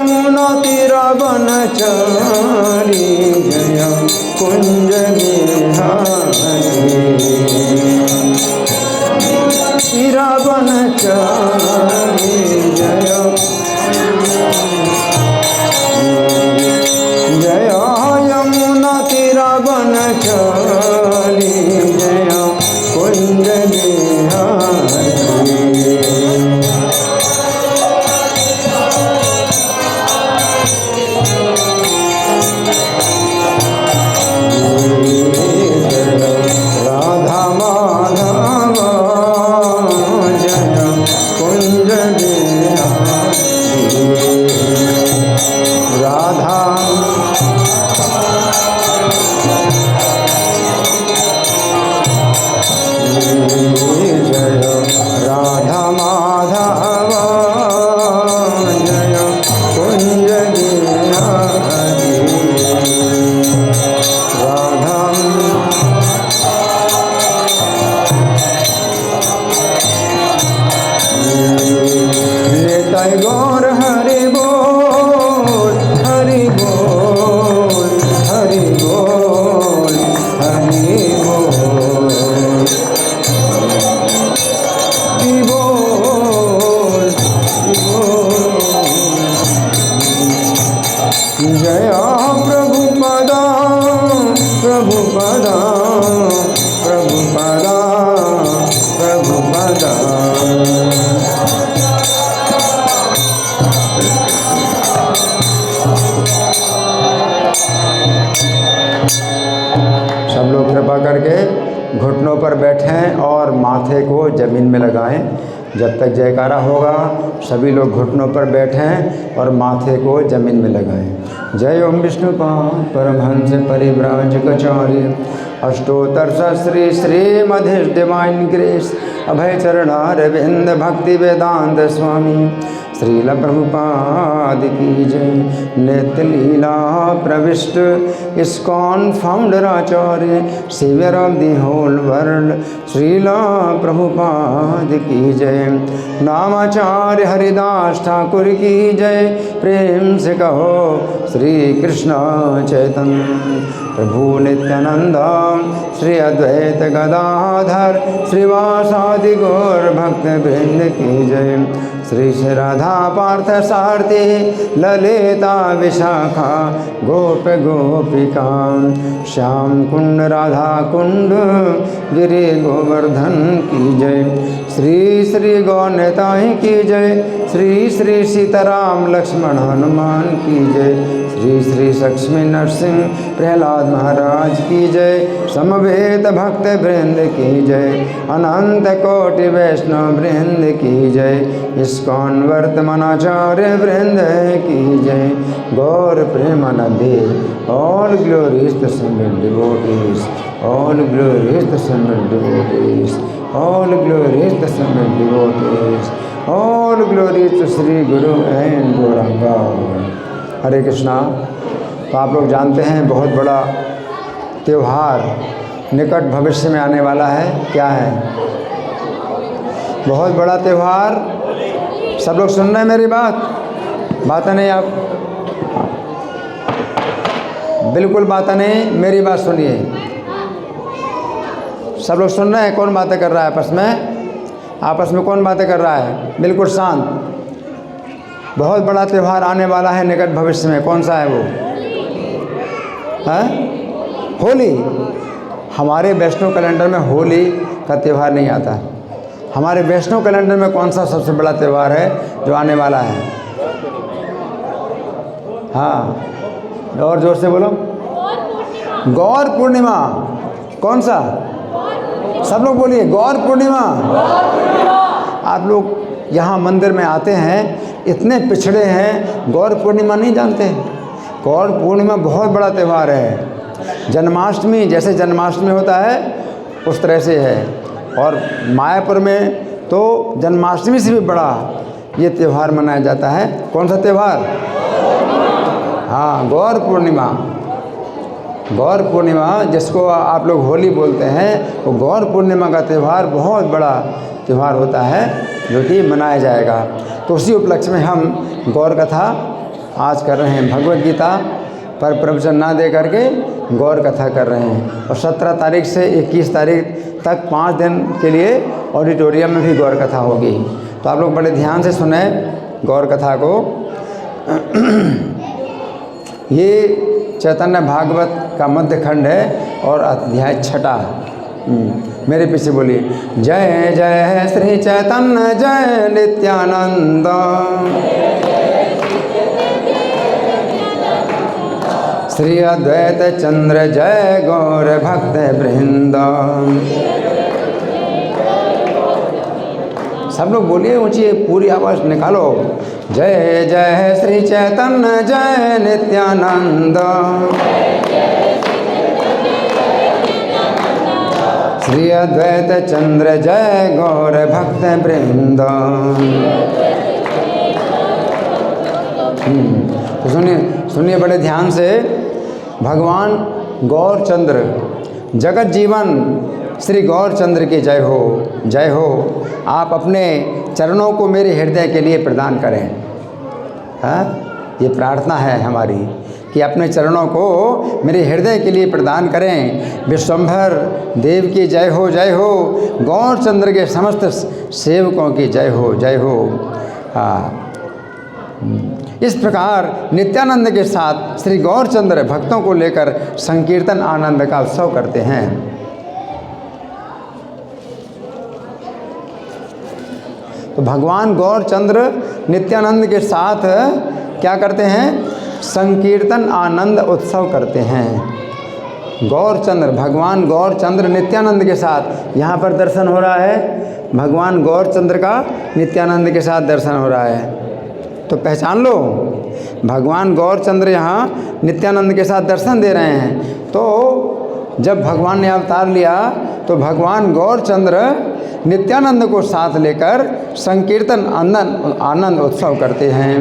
यमुना तीरावनचारी जय कुंज बिहारी तीरावनचारी जय जय यमुना तीरावनचारी जय कुंज बिहारी राधा माधव जय कुंज बिहारी राधा जय राधा माधव जय कुंज बिहारी राधा निताय गौर हरि बोल हरि बोल हरि बोल हरि बोल जय प्रभुपदा प्रभुपदा प्रभुपदा प्रभुपदा सब लोग कृपा करके घुटनों पर बैठें और माथे को ज़मीन में लगाएं। जब तक जयकारा होगा सभी लोग घुटनों पर बैठें और माथे को ज़मीन में लगाएं। जय ओम विष्णुपाद परमहंस परिव्राजकाचार्य अष्टोत्तर सहस्री श्रीमधि डिवाइन ग्रेस अभय चरणारविंद भक्ति वेदांत स्वामी श्रील प्रभुपाद की जय। नित्य लीला प्रविष्ट इस्कॉन फाउंडर आचार्य saviour of the whole world Srila Prabhupada की जय। नामाचार्य हरिदास ठाकुर की जय। प्रेम से कहो श्री कृष्ण चैतन्य प्रभु नित्यानंद श्री अद्वैत गदाधर श्रीवासादि गौर भक्त वृंद की जय। श्री श्री राधा पार्थ सारथी ललिता विशाखा गोप गोपिका श्याम कुंड राधा कुंड गिरि गोवर्धन की जय। श्री श्री गौर नेताई की जय। श्री श्री सीताराम लक्ष्मण हनुमान की जय। श्री श्री लक्ष्मी नरसिंह प्रहलाद महाराज की जय। समवेत भक्त वृंद की जय। अनंत कोटि वैष्णव वृंद की जय। इस्कॉन वर्तमानाचार्य वृंद की जय। गौर प्रेमानंदे all glories the single devotees all glories the single devotees all glories the single devotees all glories to Shri guru and Gauranga. हरे कृष्णा। तो आप लोग जानते हैं बहुत बड़ा त्यौहार निकट भविष्य में आने वाला है। क्या है? बहुत बड़ा त्यौहार। सब लोग सुन रहे हैं मेरी बात नहीं? आप बिल्कुल बात नहीं, मेरी बात सुनिए। सब लोग सुन रहे हैं? कौन बातें कर रहा है आपस में? आपस में कौन बातें कर रहा है? बिल्कुल शांत। बहुत बड़ा त्यौहार आने वाला है निकट भविष्य में। कौन सा है वो? है होली। हमारे वैष्णव कैलेंडर में होली का त्यौहार नहीं आता। हमारे वैष्णव कैलेंडर में कौन सा सबसे बड़ा त्यौहार है जो आने वाला है? हाँ, और जोर से बोलो। गौर पूर्णिमा। कौन सा? सब लोग बोलिए, गौर पूर्णिमा। आप लोग यहाँ मंदिर में आते हैं, इतने पिछड़े हैं, गौर पूर्णिमा नहीं जानते। गौर पूर्णिमा बहुत बड़ा त्यौहार है। जन्माष्टमी जैसे जन्माष्टमी होता है उस तरह से है। और मायापुर में तो जन्माष्टमी से भी बड़ा ये त्यौहार मनाया जाता है। कौन सा त्यौहार? हाँ, गौर पूर्णिमा। गौर पूर्णिमा जिसको आप लोग होली बोलते हैं, वो गौर पूर्णिमा का त्यौहार बहुत बड़ा त्यौहार होता है जो कि मनाया जाएगा। तो उसी उपलक्ष्य में हम गौर कथा आज कर रहे हैं भगवत गीता पर प्रवचन ना दे करके गौर कथा कर रहे हैं। और 17 तारीख से 21 तारीख तक 5 दिन के लिए ऑडिटोरियम में भी गौर कथा होगी। तो आप लोग बड़े ध्यान से सुने गौर कथा को। ये चैतन्य भागवत का मध्य खंड है और अध्याय 6। मेरे पीछे बोलिए, जय जय श्री चैतन्य जय नित्यानंद, श्री अद्वैत चंद्र जय गौर भक्त वृंद। सब लोग बोलिए ऊंची पूरी आवाज निकालो, जय जय श्री चैतन्य जय नित्यानंद, श्री अद्वैत चंद्र जय गौर भक्त वृंद। तो सुनिए बड़े ध्यान से। भगवान गौरचंद्र जगत जीवन श्री गौरचंद्र की जय हो, जय हो। आप अपने चरणों को मेरे हृदय के लिए प्रदान करें। हाँ, ये प्रार्थना है हमारी कि अपने चरणों को मेरे हृदय के लिए प्रदान करें। विश्वंभर देव की जय हो, जय हो। गौरचंद्र के समस्त सेवकों की जय हो, जय हो। इस प्रकार नित्यानंद के साथ श्री गौरचंद्र भक्तों को लेकर संकीर्तन आनंद का उत्सव करते हैं। तो भगवान गौरचंद्र नित्यानंद के साथ क्या करते हैं? संकीर्तन आनंद उत्सव करते हैं। गौरचंद्र, भगवान गौरचंद्र नित्यानंद के साथ यहाँ पर दर्शन हो रहा है। भगवान गौरचंद्र का नित्यानंद के साथ दर्शन हो रहा है। तो पहचान लो, भगवान गौरचंद्र यहाँ नित्यानंद के साथ दर्शन दे रहे हैं। तो जब भगवान ने अवतार लिया तो भगवान गौरचंद्र नित्यानंद को साथ लेकर संकीर्तन आनंद उत्सव करते हैं।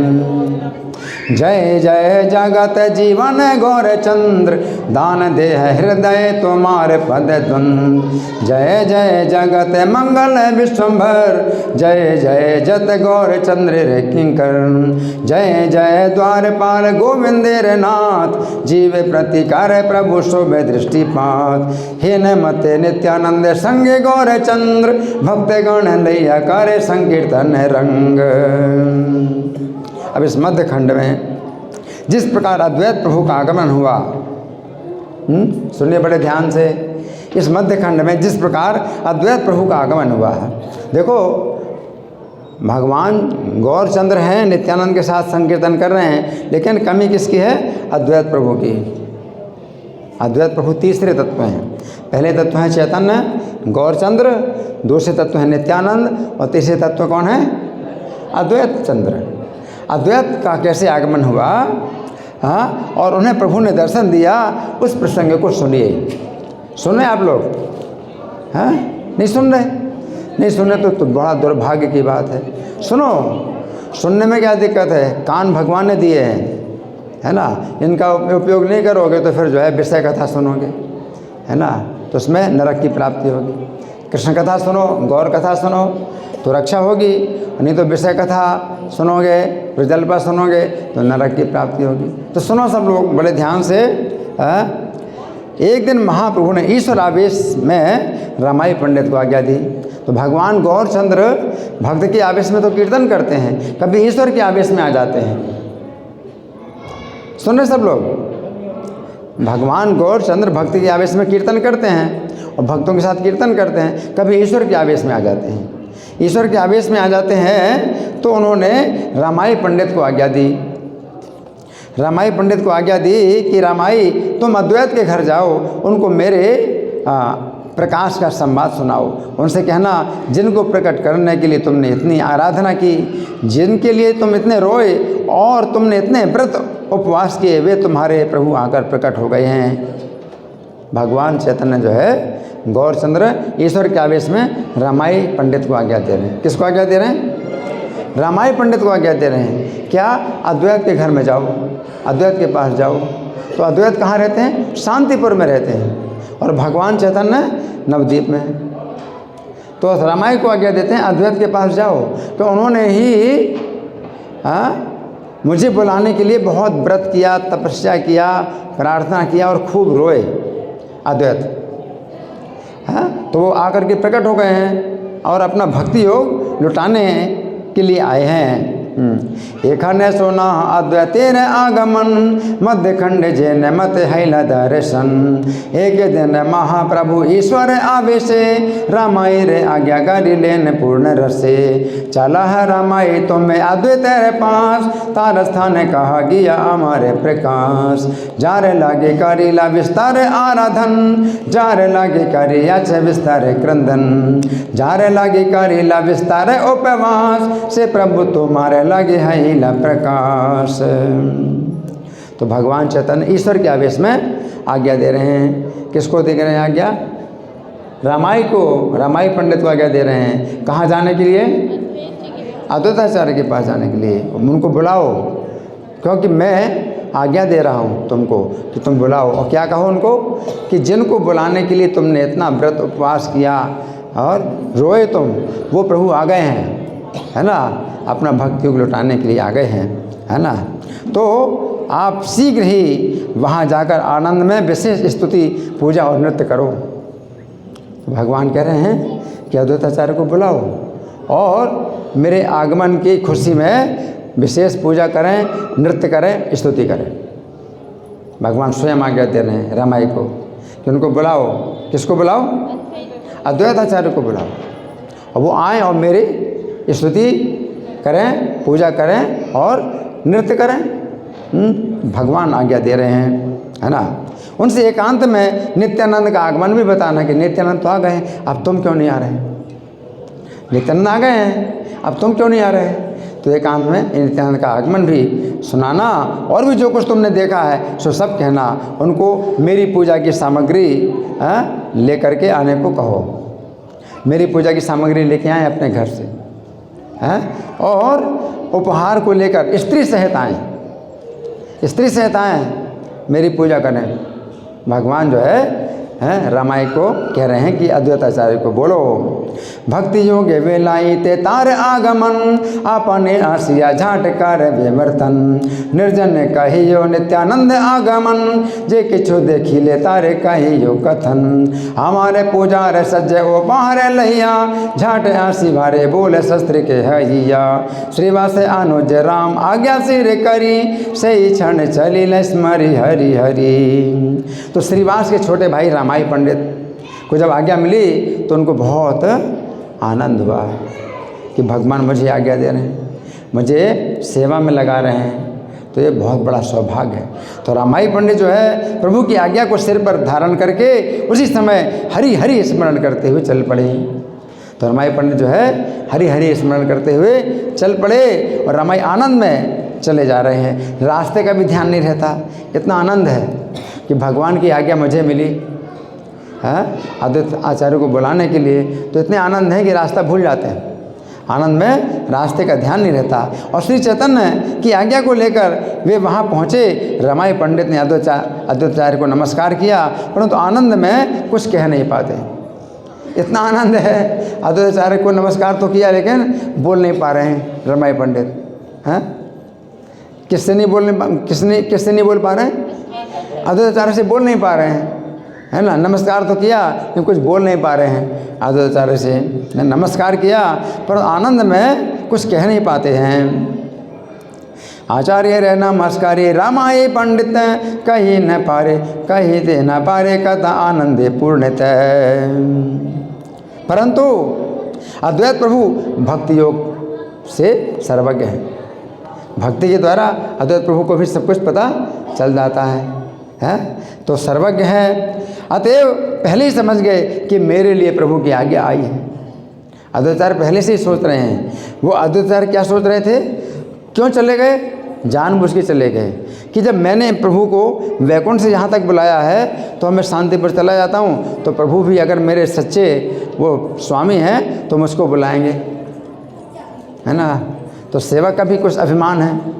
जय जय जगत जीवन गौरचंद्र, दान दे हृदय तुम्हारे पद द्वंद। जय जय जगत मंगल विश्वंभर, जय जय जत गौरचंद्र रे किंकर। जय जय द्वारपाल गोविंदेर नाथ, जीव प्रतिकार प्रभु शोभे दृष्टिपात। हे नमते नित्यानंद संगे गौरचंद्र, भक्त गण लैया करे संकीर्तन रंग। अब इस मध्य खंड में जिस प्रकार अद्वैत प्रभु का आगमन हुआ, सुनिए बड़े ध्यान से। इस मध्य खंड में जिस प्रकार अद्वैत प्रभु का आगमन हुआ है, देखो भगवान गौरचंद्र हैं, नित्यानंद के साथ संकीर्तन कर रहे हैं, लेकिन कमी किसकी है? अद्वैत प्रभु की। अद्वैत प्रभु तीसरे तत्व हैं। पहले तत्व हैं चैतन्य गौरचंद्र, दूसरे तत्व हैं नित्यानंद, और तीसरे तत्व कौन है? अद्वैत चंद्र। अद्वैत का कैसे आगमन हुआ, हाँ, और उन्हें प्रभु ने दर्शन दिया, उस प्रसंग को सुनिए। सुने आप लोग? हाँ, नहीं सुन रहे? नहीं सुन रहे तो बड़ा दुर्भाग्य की बात है। सुनो, सुनने में क्या दिक्कत है? कान भगवान ने दिए हैं, है ना। इनका उपयोग नहीं करोगे तो फिर जो है विषय कथा सुनोगे, है ना, तो उसमें नरक की प्राप्ति होगी। कृष्ण कथा सुनो, गौर कथा सुनो तो रक्षा होगी, नहीं तो विषय कथा सुनोगे, विजल्पा सुनोगे तो नरक की प्राप्ति होगी। तो सुनो सब लोग बड़े ध्यान से। एक दिन महाप्रभु ने ईश्वर आवेश में रामाई पंडित को आज्ञा दी। तो भगवान गौरचंद्र भक्त के आवेश में तो कीर्तन करते हैं, कभी ईश्वर के आवेश में आ जाते हैं। सुन रहे सब लोग? भगवान गौरचंद्र भक्ति के आवेश में कीर्तन करते हैं और भक्तों के साथ कीर्तन करते हैं, कभी ईश्वर के आवेश में आ जाते हैं। ईश्वर के आवेश में आ जाते हैं तो उन्होंने रामाई पंडित को आज्ञा दी। रामाई पंडित को आज्ञा दी कि रामाई तुम अद्वैत के घर जाओ, उनको मेरे प्रकाश का संवाद सुनाओ। उनसे कहना जिनको प्रकट करने के लिए तुमने इतनी आराधना की, जिनके लिए तुम इतने रोए और तुमने इतने व्रत उपवास किए, वे तुम्हारे प्रभु आकर प्रकट हो गए हैं। भगवान चैतन्य जो है गौरचंद्र ईश्वर के आवेश में रामाई पंडित को आज्ञा दे रहे हैं। किसको आज्ञा दे रहे हैं? रामाई पंडित को आज्ञा दे रहे हैं। क्या? अद्वैत के घर में जाओ, अद्वैत के पास जाओ। तो अद्वैत कहाँ रहते हैं? शांतिपुर में रहते हैं, और भगवान चैतन्य नवद्वीप में। तो रामाई को आज्ञा देते हैं अद्वैत के पास जाओ। तो उन्होंने ही मुझे बुलाने के लिए बहुत व्रत किया, तपस्या किया, प्रार्थना किया और खूब रोए अद्वैत। हाँ, तो वो आकर के प्रकट हो गए हैं और अपना भक्ति योग लुटाने के लिए आए हैं। एखने सोना अद्वैतेर आगमन, मध्य खंड जैन मत हैला दर्शन। एक दिन महाप्रभु ईश्वर आवेशे, रामाई रे आज्ञाकारी लेन पूर्ण रसे। चला है रामाई तुम्हें अद्वैतेर पास, तार स्थान कहा गया हमारे प्रकाश। जार लागे करीला विस्तार आराधन, जार लागे करी याच विस्तार क्रंदन। जार लागे करीला विस्तार उपवास, से प्रभु तुम्हारे लगे है प्रकाश। तो भगवान चैतन्य ईश्वर के आवेश में आज्ञा दे रहे हैं। किसको दे रहे हैं आज्ञा? रामाई को, रामाई पंडित को आज्ञा दे रहे हैं। कहाँ जाने के लिए? अद्वैताचार्य के पास जाने के लिए। उनको बुलाओ, क्योंकि मैं आज्ञा दे रहा हूँ तुमको कि तुम बुलाओ। और क्या कहो उनको कि जिनको बुलाने के लिए तुमने इतना व्रत उपवास किया और रोए तुम, वो प्रभु आ गए हैं, है ना, अपना भक्ति योग लुटाने के लिए आ गए हैं, है ना। तो आप शीघ्र ही वहाँ जाकर आनंद में विशेष स्तुति, पूजा और नृत्य करो। भगवान कह रहे हैं कि अद्वैताचार्य को बुलाओ और मेरे आगमन की खुशी में विशेष पूजा करें, नृत्य करें, स्तुति करें। भगवान स्वयं आज्ञा दे रहे हैं रामाई को कि उनको बुलाओ। किसको बुलाओ? अद्वैताचार्य को बुलाओ, और वो आएँ और मेरी स्तुति करें, पूजा करें और नृत्य करें। भगवान आज्ञा दे रहे हैं, है ना। उनसे एकांत में नित्यानंद का आगमन भी बताना कि नित्यानंद तो आ गए हैं, अब तुम क्यों नहीं आ रहे? नित्यानंद आ गए हैं, अब तुम क्यों नहीं आ रहे? तो एकांत में नित्यानंद का आगमन भी सुनाना, और भी जो कुछ तुमने देखा है सो सब कहना। उनको मेरी पूजा की सामग्री लेकर के आने को कहो। मेरी पूजा की सामग्री लेके आए अपने घर से, हैं, और उपहार को लेकर स्त्री सहित आएँ, स्त्री सहित आएँ, मेरी पूजा करें। भगवान जो है रामाई को कह रहे हैं कि अद्वैताचार्य को बोलो। भक्ति योग वेलाई ते तार आगमन, अपने आसिया झाट कर विवर्तन। निर्जन कहियो नित्यानंद आगमन, जे किछु देखी ले तारे कहियो कथन। हमारे पूजार सज्जे ओ बाहर लहिया, झाट आसी भारे बोले शस्त्र के हैया। श्रीवास अनुज राम आज्ञा सिर करी, सही क्षण चली ल स्मरि हरि हरि। तो श्रीवास के छोटे भाई रामाई पंडित को जब आज्ञा मिली तो उनको बहुत आनंद हुआ कि भगवान मुझे आज्ञा दे रहे हैं, मुझे सेवा में लगा रहे हैं, तो ये बहुत बड़ा सौभाग्य है। तो रामाई पंडित जो है प्रभु की आज्ञा को सिर पर धारण करके उसी समय हरि हरि स्मरण करते हुए चल पड़े। तो रामाई पंडित जो है हरि हरि स्मरण करते हुए चल पड़े और रामाई आनंद में चले जा रहे हैं। रास्ते का भी ध्यान नहीं रहता, इतना आनंद है कि भगवान की आज्ञा मुझे मिली है अद्वैत आचार्य को बुलाने के लिए। तो इतने आनंद है कि रास्ता भूल जाते हैं, आनंद में रास्ते का ध्यान नहीं रहता। और श्री चैतन्य की आज्ञा को लेकर वे वहाँ पहुँचे। रामाई पंडित ने अद्वैताचार्य को नमस्कार किया, परंतु आनंद में कुछ कह नहीं पाते। इतना आनंद है, अद्वैताचार्य को नमस्कार तो किया लेकिन बोल नहीं पा रहे हैं रामाई पंडित। हैं, किससे नहीं बोल पा रहे हैं? अद्वैताचार्य से बोल नहीं पा रहे हैं, है ना। नमस्कार तो किया लेकिन कुछ बोल नहीं पा रहे हैं। अद्वैताचार्य से नमस्कार किया पर आनंद में कुछ कह नहीं पाते हैं। आचार्य रे नमस्कारे रामाय पंडित, कही न पारे कही दे न पारे कथा आनंदे पूर्णत। परंतु अद्वैत प्रभु भक्ति योग से सर्वज्ञ हैं। भक्ति के द्वारा अद्वैत प्रभु को भी सब कुछ पता चल जाता है, तो सर्वज्ञ है। अतएव पहले ही समझ गए कि मेरे लिए प्रभु की आज्ञा आई है। अद्वैताचार्य पहले से ही सोच रहे हैं। वो अद्वैताचार्य क्या सोच रहे थे, क्यों चले गए? जानबूझ के चले गए कि जब मैंने प्रभु को वैकुंठ से यहाँ तक बुलाया है तो मैं शांति पर चला जाता हूँ, तो प्रभु भी अगर मेरे सच्चे वो स्वामी हैं तो मुझको बुलाएंगे, है ना। तो सेवक का भी कुछ अभिमान है।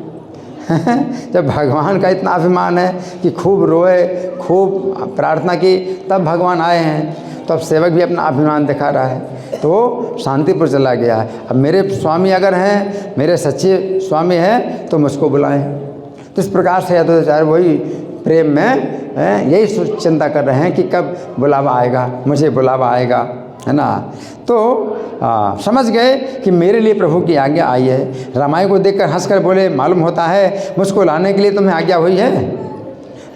जब भगवान का इतना अभिमान है कि खूब रोए, खूब प्रार्थना की, तब भगवान आए हैं, तो अब सेवक भी अपना अभिमान दिखा रहा है तो शांतिपुर चला गया। अब मेरे स्वामी अगर हैं, मेरे सच्चे स्वामी हैं तो मुझको बुलाएं। तो इस प्रकार से अद्वैताचार्य वही प्रेम में यही चिंता कर रहे हैं कि कब बुलावा आएगा, मुझे बुलावा आएगा, है ना। तो समझ गए कि मेरे लिए प्रभु की आज्ञा आई है। रामाई को देखकर हंसकर बोले, मालूम होता है मुझको लाने के लिए तुम्हें आज्ञा हुई है।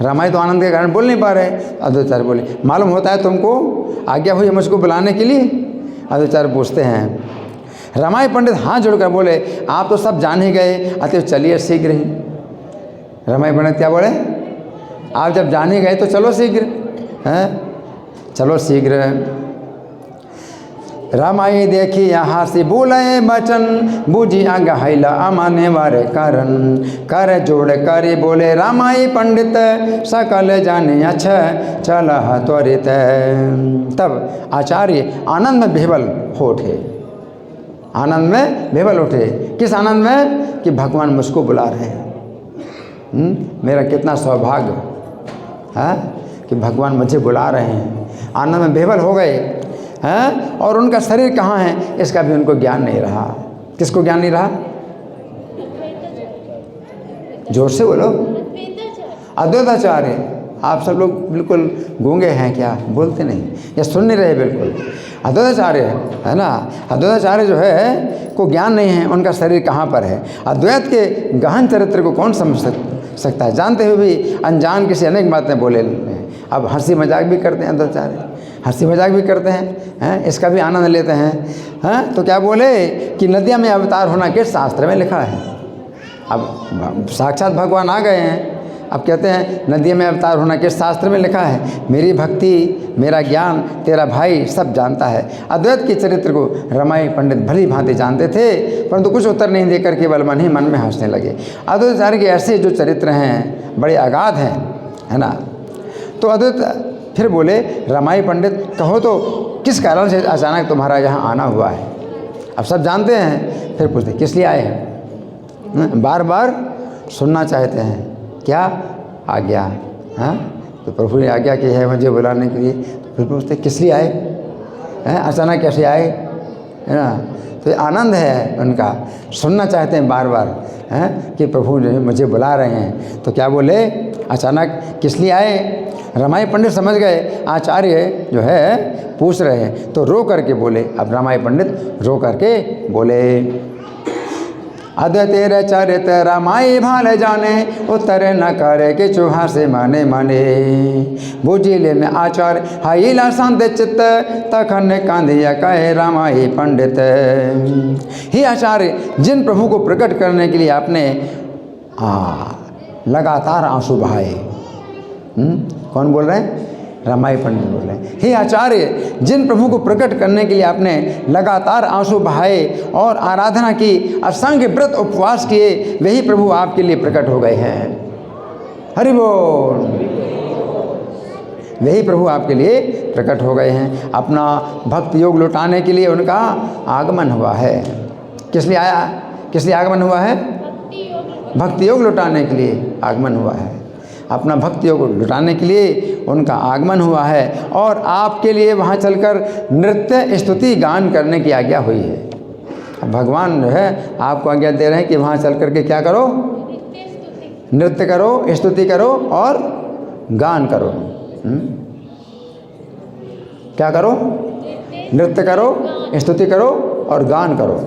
रामाई तो आनंद के कारण बोल नहीं पा रहे। अद्वैताचार्य बोले, मालूम होता है तुमको आज्ञा हुई है मुझको बुलाने के लिए। अद्वैताचार्य पूछते हैं। रामाई पंडित हाथ जोड़कर बोले, आप तो सब जान ही गए, अतः चलिए शीघ्र ही। रामाई पंडित क्या बोले, आप जब जान ही गए तो चलो शीघ्र, हैं, चलो शीघ्र। रामाई देखी यहाँ से बोले बचन, बूझी आज्ञा हैला अमाने वारे कारण। कर जोड़ करे बोले रामाई पंडित, सकल जाने अच्छा चल त्वरित। तब आचार्य आनंद में विह्वल हो उठे, आनंद में विह्वल उठे। किस आनंद में कि भगवान मुझको बुला रहे हैं। मेरा कितना सौभाग्य है कि भगवान मुझे बुला रहे हैं। आनंद में विह्वल हो गए हैं। और उनका शरीर कहाँ है इसका भी उनको ज्ञान नहीं रहा। किसको ज्ञान नहीं रहा, जोर से बोलो। अद्वैताचार्य। आप सब लोग बिल्कुल गूंगे हैं क्या, बोलते नहीं या सुन नहीं रहे बिल्कुल। अद्वैताचार्य है ना, अद्वैताचार्य जो है को ज्ञान नहीं है उनका शरीर कहाँ पर है। अद्वैत के गहन चरित्र को कौन समझ सकता है, जानते हुए भी अनजान किसी अनेक बातें बोले। अब हंसी मजाक भी करते हैं अद्वैताचार्य, हंसी मजाक भी करते हैं, इसका भी आनंद लेते हैं। तो क्या बोले कि नदिया में अवतार होना किस शास्त्र में लिखा है। अब साक्षात भगवान आ गए हैं, अब कहते हैं नदिया में अवतार होना किस शास्त्र में लिखा है। मेरी भक्ति, मेरा ज्ञान तेरा भाई सब जानता है। अद्वैत के चरित्र को रामाई पंडित भली भांति जानते थे, परंतु कुछ उत्तर नहीं देकर केवल मन ही मन में हंसने लगे। अद्वैताचार्य के ऐसे जो चरित्र हैं बड़े अगाध हैं, है ना। तो अद्वैत फिर बोले, रामाई पंडित कहो तो किस कारण से अचानक तुम्हारा यहाँ आना हुआ है। अब सब जानते हैं, फिर पूछते किस लिए आए हैं। बार बार सुनना चाहते हैं, क्या आज्ञा। हाँ, तो प्रभु ने आज्ञा की है मुझे बुलाने के लिए। तो फिर पूछते किस लिए आए हैं, अचानक कैसे आए, है ना। तो ये आनंद है उनका, सुनना चाहते हैं बार बार हैं कि प्रभु ने मुझे बुला रहे हैं। तो क्या बोले, अचानक किस लिए आए। रामाई पंडित समझ गए आचार्य जो है पूछ रहे हैं, तो रो करके बोले। अब रामाई पंडित रो करके बोले, अद्वैतेर चरित रामाई भाल जाने, उत्तर न करे कि चूहा से माने माने। बुझी लेने आचार्य हाइला शांत चित्त, तखन कांधिया कहे रामाई पंडित। ही आचार्य, जिन प्रभु को प्रकट करने के लिए आपने लगातार आंसू बहाए। कौन बोल रहे हैं, रामाई पंडित बोल रहे हैं। हे आचार्य, जिन प्रभु को प्रकट करने के लिए आपने लगातार आंसू बहाए और आराधना की, असंख्य व्रत उपवास किए, वही प्रभु आपके लिए प्रकट हो गए हैं। हरि बोल। वही प्रभु आपके लिए प्रकट हो गए हैं। अपना भक्ति योग लुटाने के लिए उनका आगमन हुआ है। किस लिए आया, किस लिए आगमन हुआ है, भक्ति योग लुटाने के लिए आगमन हुआ है। अपना भक्ति योग लुटाने के लिए उनका आगमन हुआ है। और आपके लिए वहाँ चलकर नृत्य स्तुति गान करने की आज्ञा हुई है। अब भगवान जो है आपको आज्ञा दे रहे हैं कि वहाँ चल करके क्या करो, नृत्य करो, स्तुति करो और गान करो। क्या करो, नृत्य करो, स्तुति करो और गान करो,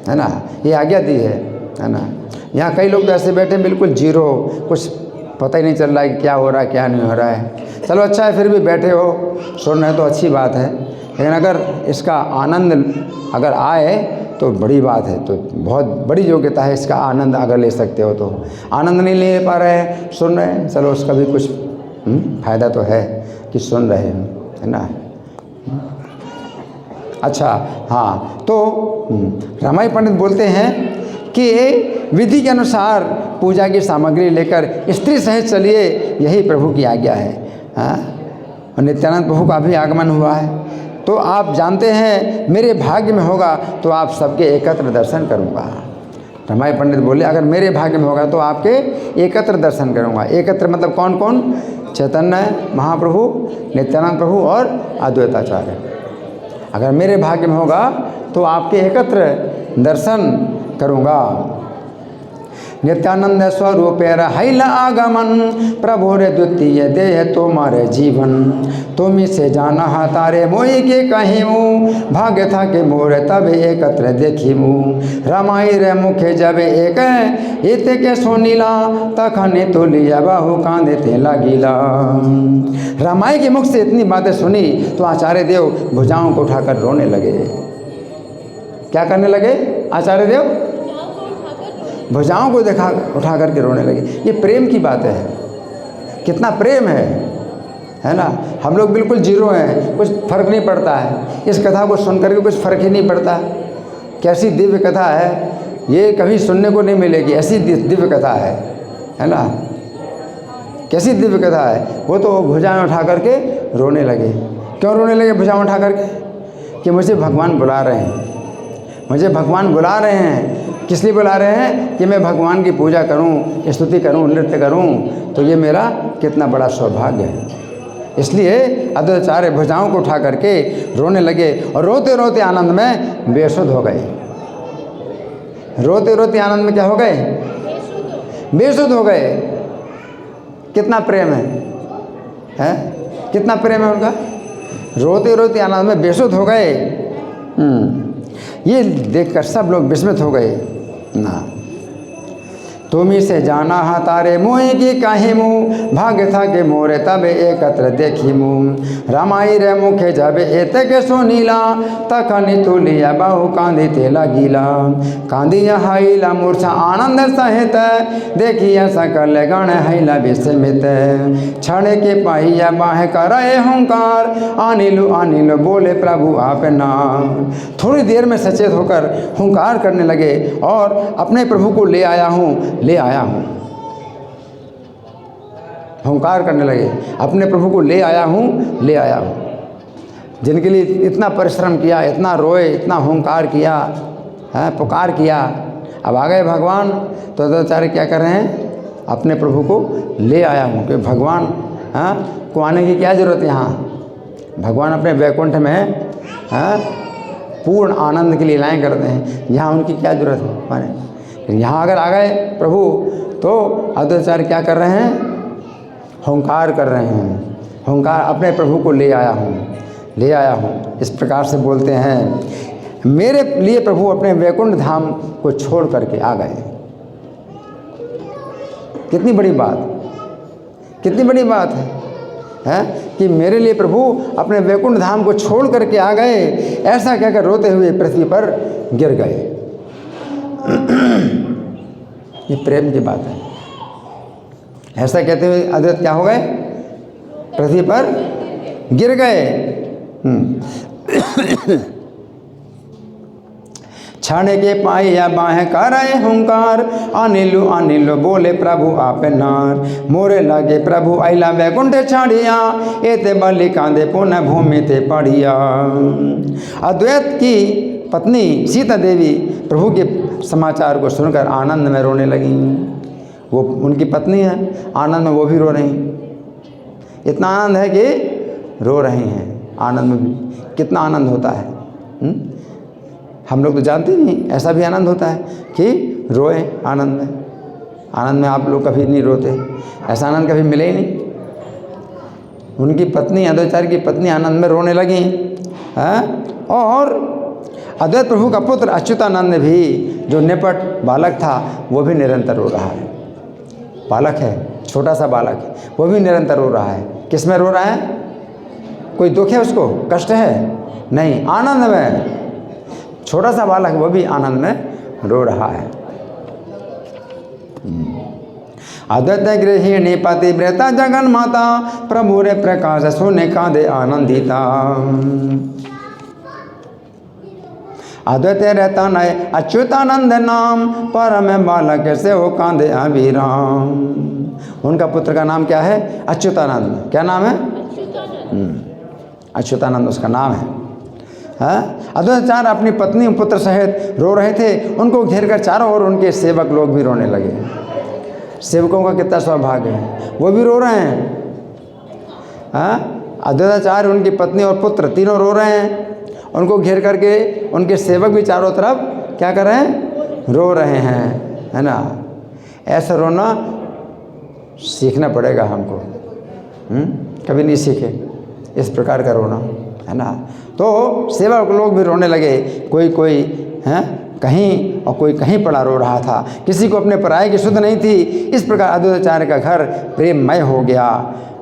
है ना। ये आज्ञा दी है ना। यहाँ कई लोग तो ऐसे बैठे बिल्कुल जीरो, कुछ पता ही नहीं चल रहा है कि क्या हो रहा है क्या नहीं हो रहा है। चलो अच्छा है, फिर भी बैठे हो सुन रहे तो अच्छी बात है, लेकिन अगर इसका आनंद अगर आए तो बड़ी बात है। तो बहुत बड़ी योग्यता है, इसका आनंद अगर ले सकते हो तो। आनंद नहीं ले पा रहे हैं, सुन रहे हैं, चलो उसका भी कुछ फ़ायदा तो है कि सुन रहे हैं, है ना। अच्छा हाँ, तो रामाई पंडित बोलते हैं कि विधि के अनुसार पूजा की सामग्री लेकर स्त्री सहित चलिए, यही प्रभु की आज्ञा है। हाँ, और नित्यानंद प्रभु का भी आगमन हुआ है। तो आप जानते हैं मेरे भाग्य में होगा तो आप सबके एकत्र दर्शन करूँगा। रामाई पंडित बोले, अगर मेरे भाग्य में होगा तो आपके एकत्र दर्शन करूँगा। एकत्र मतलब कौन कौन, चैतन्य महाप्रभु, नित्यानंद प्रभु और अद्वैताचार्य। अगर मेरे भाग्य में होगा तो आपके एकत्र दर्शन करूँगा। नित्यानंद स्वरूप हैला आगमन, प्रभु रे द्वितीय देह तुम्हारे जीवन, तुम से जाना तारे मोई के कहिमु, भाग्य था के मोर तब एकत्र देखिमु, रमाई रे मुखे जब एक इत के सुनीला, तखने तो लिया बाहु कांदे ते लगिला। रमाई के मुख से इतनी बातें सुनी तो आचार्य देव भुजाओं को उठाकर रोने लगे। क्या करने लगे आचार्य देव? भुजाओं को देखा उठा करके रोने लगे। ये प्रेम की बात है, कितना प्रेम है ना। हम लोग बिल्कुल जीरो हैं, कुछ फर्क नहीं पड़ता है। इस कथा को सुन करके कुछ फर्क ही नहीं पड़ता। कैसी दिव्य कथा है, ये कभी सुनने को नहीं मिलेगी। ऐसी दिव्य कथा है ना। कैसी दिव्य कथा है। वो तो भुजाएं उठा करके रोने लगे। क्यों रोने लगे भुजाएं उठा करके? कि मुझे भगवान बुला रहे हैं, मुझे भगवान बुला रहे हैं। किस लिए बुला रहे हैं? कि मैं भगवान की पूजा करूं, स्तुति करूं, नृत्य करूं, तो ये मेरा कितना बड़ा सौभाग्य है। इसलिए अद्वैताचार्य भुजाओं को उठा करके रोने लगे और रोते रोते आनंद में बेसुध हो गए। रोते रोते आनंद में क्या हो गए? बेसुध हो गए। कितना प्रेम है? कितना प्रेम है उनका। रोते रोते आनंद में बेसुध हो गए। ये देखकर सब लोग विस्मित हो गए ना। तुमी से जाना हा तारे मोहि की काहिमु, भाग्य था के मोरे तब एकत्र देखिमु, रमाई रे मुखे जब एत के सुनीला, तखनि तुलिया बहु कांदी ते लगिला, कांदिया हाइला मूर्छा आनंद सहित, देखिया सकल गण हैला विस्मित, क्षण के पाइया बाह करे हुंकार, आनिलु आनिलु बोले प्रभु आप नाम। थोड़ी देर में सचेत होकर हुंकार करने लगे और अपने प्रभु को ले आया हूँ, ले आया हूँ। हुंकार करने लगे, अपने प्रभु को ले आया हूँ, ले आया हूँ। जिनके लिए इतना परिश्रम किया, इतना रोए, इतना हुंकार किया, पुकार किया, अब आ गए भगवान। तो अद्वैताचार्य क्या कर रहे हैं? अपने प्रभु को ले आया हूँ। कि भगवान को आने की क्या ज़रूरत है? यहाँ भगवान अपने वैकुंठ में पूर्ण आनंद की लीलाएँ करते हैं। यहाँ उनकी क्या ज़रूरत है माने? यहाँ अगर आ गए प्रभु तो अद्वैताचार्य क्या कर रहे हैं? हुंकार कर रहे हैं। हुंकार, अपने प्रभु को ले आया हूँ, ले आया हूँ। इस प्रकार से बोलते हैं। मेरे लिए प्रभु अपने वैकुंठ धाम को छोड़ करके आ गए। कितनी बड़ी बात, कितनी बड़ी बात है कि मेरे लिए प्रभु अपने वैकुंठ धाम को छोड़ करके आ गए। ऐसा कहकर रोते हुए पृथ्वी पर गिर गए। ये प्रेम की बात है। ऐसा कहते हुए अद्वैत क्या हो गए? पृथ्वी पर गिर गए। क्षण के पाइया बाह करे हुंकार, अनिलु अनिलु बोले प्रभु आप नार, मोरे लगे प्रभु अला वैकुंठ छाड़िया, एते बलि कांदे पुनः भूमि ते पढ़िया। अद्वैत की पत्नी सीता देवी प्रभु के समाचार को सुनकर आनंद में रोने लगी। वो उनकी पत्नी है, आनंद में वो भी रो रही। इतना आनंद है कि रो रही हैं। आनंद में भी कितना आनंद होता है। हम लोग तो जानते नहीं, ऐसा भी आनंद होता है कि रोए आनंद में। आनंद में आप लोग कभी नहीं रोते, ऐसा आनंद कभी मिले ही नहीं। उनकी पत्नी, अद्वैताचार्य की पत्नी आनंद में रोने लगी। और अद्वैत प्रभु का पुत्र अच्युतानंद भी, जो निपट बालक था, वो भी निरंतर रो रहा है। बालक है, छोटा सा बालक है, वो भी निरंतर रो रहा है। किस में रो रहा है? कोई दुख है उसको, कष्ट है? नहीं, आनंद में। छोटा सा बालक, वो भी आनंद में रो रहा है। अद्वैत गृहिणी पतिव्रता जगन माता, प्रभु रे प्रकाश सुने कांदे आनंदिता। अद्वैत रहता नय अच्युतानंद नाम, परम बालक से हो कांदे अभिराम। उनका पुत्र का नाम क्या है? अच्युतानंद। क्या नाम है? अच्युतानंद उसका नाम है। अद्वैताचार्य अपनी पत्नी और पुत्र सहित रो रहे थे। उनको घेर कर चारों ओर उनके सेवक लोग भी रोने लगे। सेवकों का कितना सौभाग्य है, वो भी रो रहे हैं। अद्वैताचार्य, उनकी पत्नी और पुत्र तीनों रो रहे हैं। उनको घेर करके उनके सेवक भी चारों तरफ क्या कर रहे हैं, रो रहे हैं, है ना। ऐसा रोना सीखना पड़ेगा हमको, कभी नहीं सीखे इस प्रकार का रोना, है ना। तो सेवक लोग भी रोने लगे, कोई हैं कहीं और कोई कहीं पड़ा रो रहा था, किसी को अपने पराये की सुध नहीं थी। इस प्रकार अद्वैताचार्य का घर प्रेममय हो गया।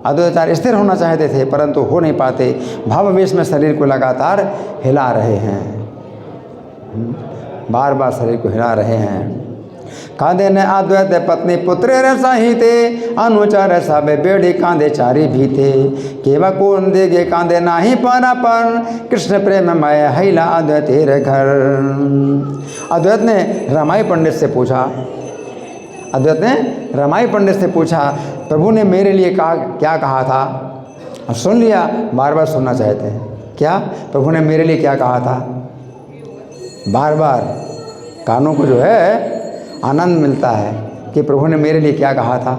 अद्वैताचार्य स्थिर होना चाहते थे परंतु हो नहीं पाते, भावावेश में शरीर को लगातार हिला रहे हैं, बार बार शरीर को हिला रहे हैं। कांदे ने अद्वैत पत्नी पुत्र रसाहिते, अनुचर सब बेड़ी कांदे चारी भी थे, केवा कौन देगे कांदे नाही पारा पर, कृष्ण प्रेम मय हिला अद्वैतेर घर। अद्वैत ने रमाई पंडित से पूछा, अद्वैत ने रमाई पंडित से पूछा, प्रभु ने मेरे लिए क्या कहा था। अब सुन लिया, बार बार सुनना चाहते हैं, क्या प्रभु ने मेरे लिए क्या कहा था। बार बार कानों को जो है आनंद मिलता है कि प्रभु ने मेरे लिए क्या कहा था।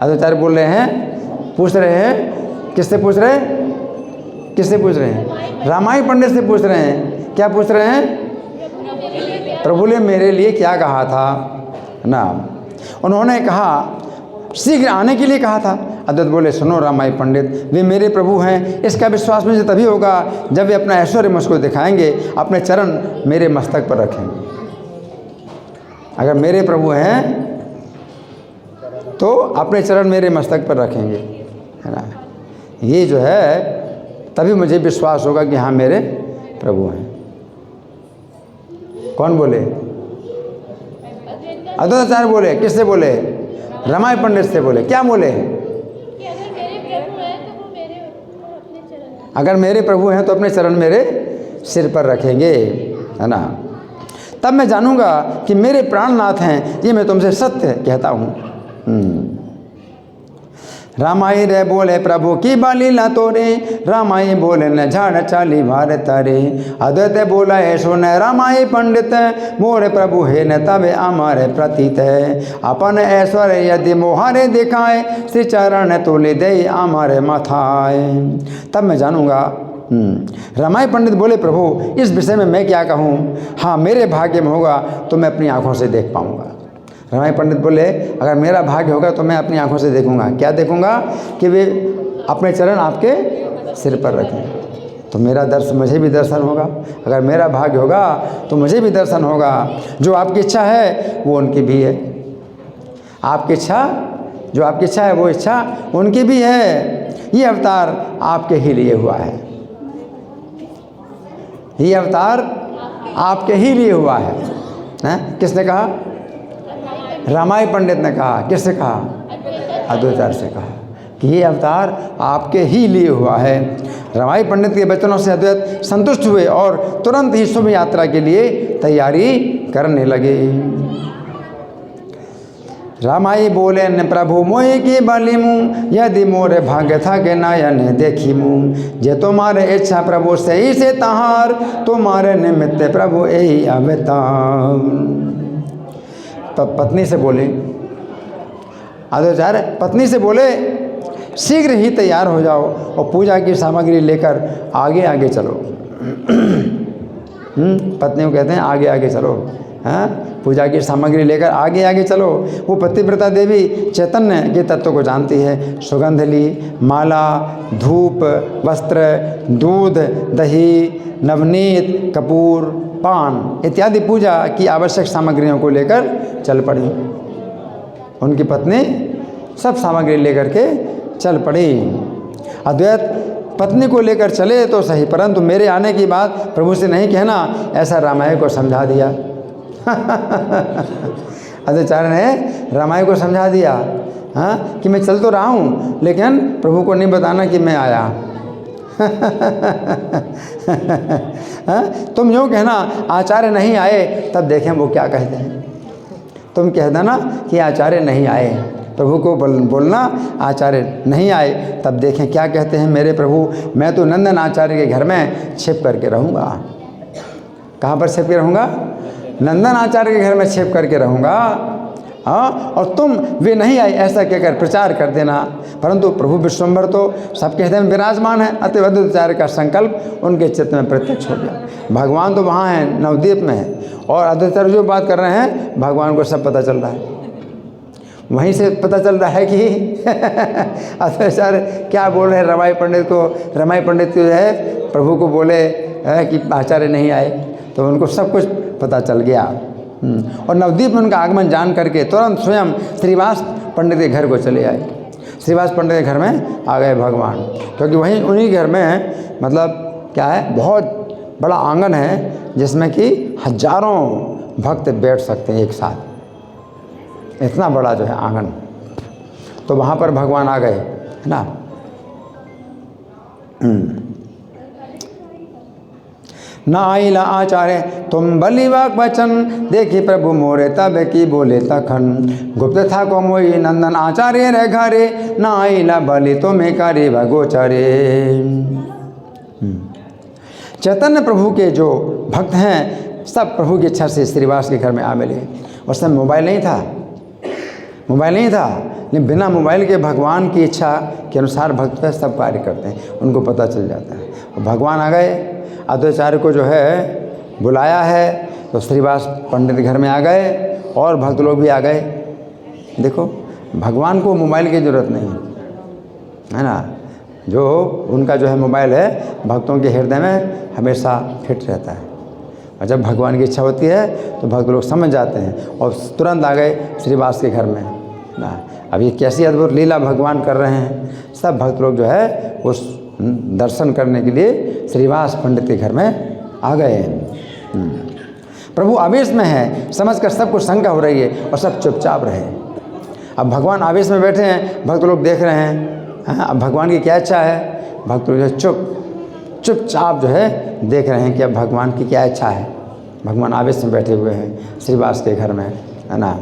अद्वैताचार्य बोल रहे हैं, पूछ रहे हैं, किससे पूछ रहे हैं, किससे पूछ रहे हैं, रामाई पंडित से पूछ रहे हैं। क्या पूछ रहे हैं, प्रभु ने मेरे लिए क्या कहा था ना। उन्होंने कहा शीघ्र आने के लिए कहा था। अद्वैत बोले, सुनो रामाई पंडित, वे मेरे प्रभु हैं, इसका विश्वास मुझे तभी होगा जब वे अपना ऐश्वर्य मुझको दिखाएंगे, अपने चरण मेरे मस्तक पर रखेंगे। अगर मेरे प्रभु हैं तो अपने चरण मेरे मस्तक पर रखेंगे, है ना। ये जो है तभी मुझे विश्वास होगा कि हाँ मेरे प्रभु हैं। कौन बोले, अद्वैताचार्य बोले। किससे बोले, रमाई पंडित से बोले। क्या बोले, अगर मेरे प्रभु हैं तो अपने चरण मेरे सिर पर रखेंगे, है ना। तब मैं जानूंगा कि मेरे प्राणनाथ हैं, ये मैं तुमसे सत्य कहता हूँ। रामाई रे बोले प्रभु की बालीला तोरे, रामाई बोले न झाड़ चाली भार तारे। अद्वैत बोला है सुन रामाई पंडित, मोरे प्रभु है न तबे हमारे प्रतीत है। अपन ऐश्वर्य यदि मोहारे दिखाए, श्री चरण तोले दे हमारे माथाए। तब मैं जानूंगा। रामाई पंडित बोले, प्रभु इस विषय में मैं क्या कहूँ, हाँ मेरे भाग्य में होगा तो मैं अपनी आँखों से देख पाऊँगा। रमाई पंडित बोले, अगर मेरा भाग्य होगा तो मैं अपनी आंखों से देखूंगा। क्या देखूंगा, कि वे अपने चरण आपके सिर पर रखें तो मेरा दर्शन, मुझे भी दर्शन होगा। अगर मेरा भाग्य होगा तो मुझे भी दर्शन होगा। जो आपकी इच्छा है वो उनकी भी है, आपकी इच्छा, जो आपकी इच्छा है वो इच्छा उनकी भी है। ये अवतार आपके ही लिए हुआ है, ये अवतार आपके ही लिए हुआ है। किसने कहा, रामाई पंडित ने कहा। किससे कहा, अद्वैताचार्य से कहा कि ये अवतार आपके ही लिए हुआ है। रामाई पंडित के वचनों से अद्वैत संतुष्ट हुए और तुरंत ही शुभ यात्रा के लिए तैयारी करने लगे। रामाई बोले न प्रभु मोहि की बलिमु, यदि मोरे भाग्य था के नयन देखिमु। जे तुम्हारे इच्छा प्रभु से ही से तहार, तुम्हारे निमित्त प्रभु यही अवतार। तब पत्नी से बोले, अद्वैताचार्य पत्नी से बोले, शीघ्र ही तैयार हो जाओ और पूजा की सामग्री लेकर आगे आगे चलो। पत्नी को कहते हैं आगे आगे चलो, हाँ पूजा की सामग्री लेकर आगे आगे चलो। वो पतिव्रता देवी चैतन्य के तत्व को जानती है। सुगंध ली, माला, धूप, वस्त्र, दूध, दही, नवनीत, कपूर, पान इत्यादि पूजा की आवश्यक सामग्रियों को लेकर चल पड़ी। उनकी पत्नी सब सामग्री लेकर के चल पड़ी। अद्वैत पत्नी को लेकर चले तो सही, परंतु मेरे आने की बात प्रभु से नहीं कहना, ऐसा रामाई को समझा दिया। अद्वैताचार्य ने रामाई को समझा दिया, हाँ कि मैं चल तो रहा हूँ लेकिन प्रभु को नहीं बताना कि मैं आया। तुम यूँ कहना आचार्य नहीं आए, तब देखें वो क्या कहते हैं। तुम कह देना कि आचार्य नहीं आए, प्रभु को बोलना आचार्य नहीं आए, तब देखें क्या कहते हैं मेरे प्रभु। मैं तो नंदन आचार्य के घर में छिप करके रहूँगा। कहाँ पर छिप के रहूँगा, नंदन आचार्य के घर में छिप करके रहूँगा। हाँ, और तुम वे नहीं आए ऐसा कहकर प्रचार कर देना। परंतु प्रभु विश्वम्भर तो सबके हृदय में विराजमान है, अतः अद्वैताचार्य का संकल्प उनके चित्त में प्रत्यक्ष हो गया। भगवान तो वहाँ हैं, नवद्वीप में है, और अद्वैताचार्य जो बात कर रहे हैं भगवान को सब पता चल रहा है। वहीं से पता चल रहा है कि अद्वैताचार्य क्या बोल रहे हैं रमाई पंडित को। रमाई पंडित जो है प्रभु को बोले कि आचार्य नहीं आए, तो उनको सब कुछ पता चल गया। और नवद्वीप में उनका आगमन जान करके तुरंत स्वयं श्रीवास पंडित के घर को चले आए। श्रीवास पंडित के घर में आ गए भगवान, क्योंकि वहीं उन्हीं घर में मतलब क्या है, बहुत बड़ा आंगन है जिसमें कि हजारों भक्त बैठ सकते हैं एक साथ, इतना बड़ा जो है आंगन। तो वहाँ पर भगवान आ गए, है ना। ना आइला आचार्य तुम बलि वाक वचन, देखी प्रभु मोरे तब की बोले तखन। गुप्त था को मोई नंदन आचार्य रे घरे, ना आइला बलि तुम्हें करे भगोचरे। चैतन्य प्रभु के जो भक्त हैं सब प्रभु की इच्छा से श्रीवास के घर में आ मिले। उस समय मोबाइल नहीं था, लेकिन बिना मोबाइल के भगवान की इच्छा के अनुसार भक्त सब कार्य करते हैं, उनको पता चल जाता है। और भगवान आ गए, अद्वैताचार्य को जो है बुलाया है, तो श्रीवास पंडित घर में आ गए और भक्त लोग भी आ गए। देखो भगवान को मोबाइल की ज़रूरत नहीं है ना, जो उनका जो है मोबाइल है भक्तों के हृदय में हमेशा फिट रहता है। और जब भगवान की इच्छा होती है तो भक्त लोग समझ जाते हैं और तुरंत आ गए श्रीवास के घर में ना। अब ये कैसी अद्भुत लीला भगवान कर रहे हैं। सब भक्त लोग जो है उस दर्शन करने के लिए श्रीवास पंडित के घर में आ गए। प्रभु आवेश में है, समझकर सबको शंका हो रही है और सब चुपचाप रहे। अब भगवान आवेश में बैठे हैं, भक्त लोग देख रहे हैं। अब भगवान की क्या इच्छा है, भक्त लोग जो चुपचाप जो है देख रहे हैं कि अब भगवान की क्या इच्छा है। भगवान आवेश में बैठे हुए हैं श्रीवास के घर में, है ना।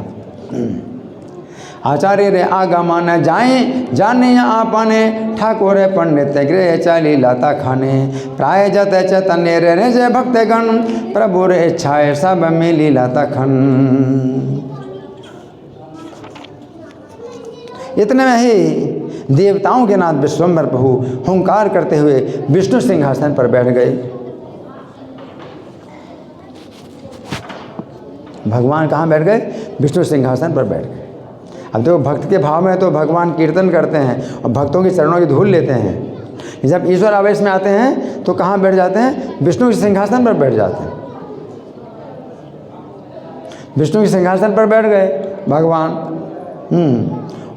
आचार्य रे आगमन जाए जाने आपने, ठाकुर पंडित गृह चली लता खाने। प्राय जत चैतन्य रे जय भक्तगण, प्रभु रे इच्छाए सब मिली लता खन। इतने में ही देवताओं के नाथ विश्वम्भर प्रभु हुंकार करते हुए विष्णु सिंहासन पर बैठ गए। भगवान कहाँ बैठ गए, विष्णु सिंहासन पर बैठ गए। अब देखो भक्त के भाव में तो भगवान कीर्तन करते हैं और भक्तों के चरणों की धूल लेते हैं। जब ईश्वर आवेश में आते हैं तो कहाँ बैठ जाते हैं, विष्णु के सिंहासन पर बैठ जाते हैं। विष्णु के सिंहासन पर बैठ गए भगवान।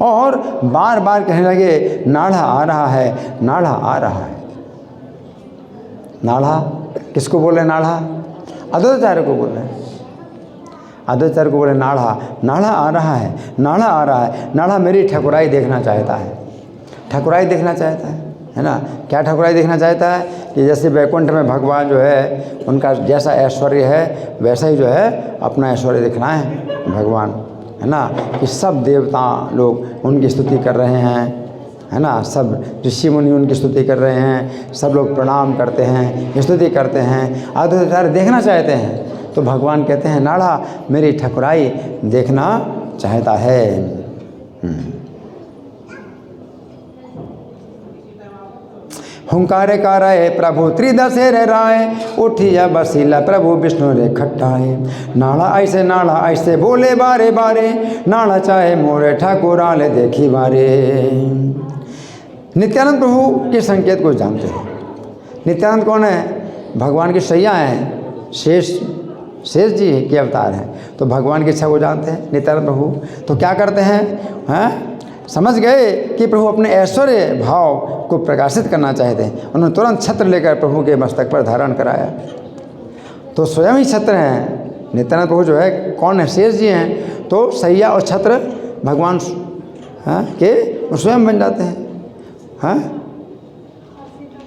और बार बार कहने लगे नाढ़ा आ रहा है, नाढ़ा आ रहा है। नाढ़ा किसको बोले, नाढ़ा अद्वैताचार्य को बोल रहे हैं। अद्वैताचार्य को बोले नाढ़ा, नाढ़ा आ रहा है, नाढ़ा आ रहा है। नाढ़ा मेरी ठकुराई देखना चाहता है, ठकुराई देखना चाहता है ना। क्या ठकुराई देखना चाहता है कि जैसे वैकुंठ में भगवान जो है उनका जैसा ऐश्वर्य है वैसा ही जो है अपना ऐश्वर्य दिखना है भगवान, है ना। कि सब देवता लोग उनकी स्तुति कर रहे हैं, है ना। सब ऋषि मुनि उनकी स्तुति कर रहे हैं, सब लोग प्रणाम करते हैं, स्तुति करते हैं, अद्वैताचार्य देखना चाहते हैं। तो भगवान कहते हैं नाढ़ा मेरी ठकुराई देखना चाहता है। हुंकारे कराए प्रभु त्रिदशेरे राय, उठिया बसीला प्रभु विष्णु रे खट्टाए। नाढ़ा ऐसे बोले बारे बारे, नाढ़ा चाहे मोरे ठाकुराले देखी बारे। नित्यानंद प्रभु के संकेत को जानते हैं। नित्यानंद कौन है, भगवान की सैया हैं, शेष जी के अवतार हैं। तो भगवान की इच्छा को जानते हैं नित्यानंद प्रभु। तो क्या करते हैं, समझ गए कि प्रभु अपने ऐश्वर्य भाव को प्रकाशित करना चाहते हैं। उन्होंने तुरंत छत्र लेकर प्रभु के मस्तक पर धारण कराया। तो स्वयं ही छत्र हैं नित्यानंद प्रभु जो है। कौन है, शेष जी हैं। तो सैया और छत्र भगवान के स्वयं बन जाते हैं।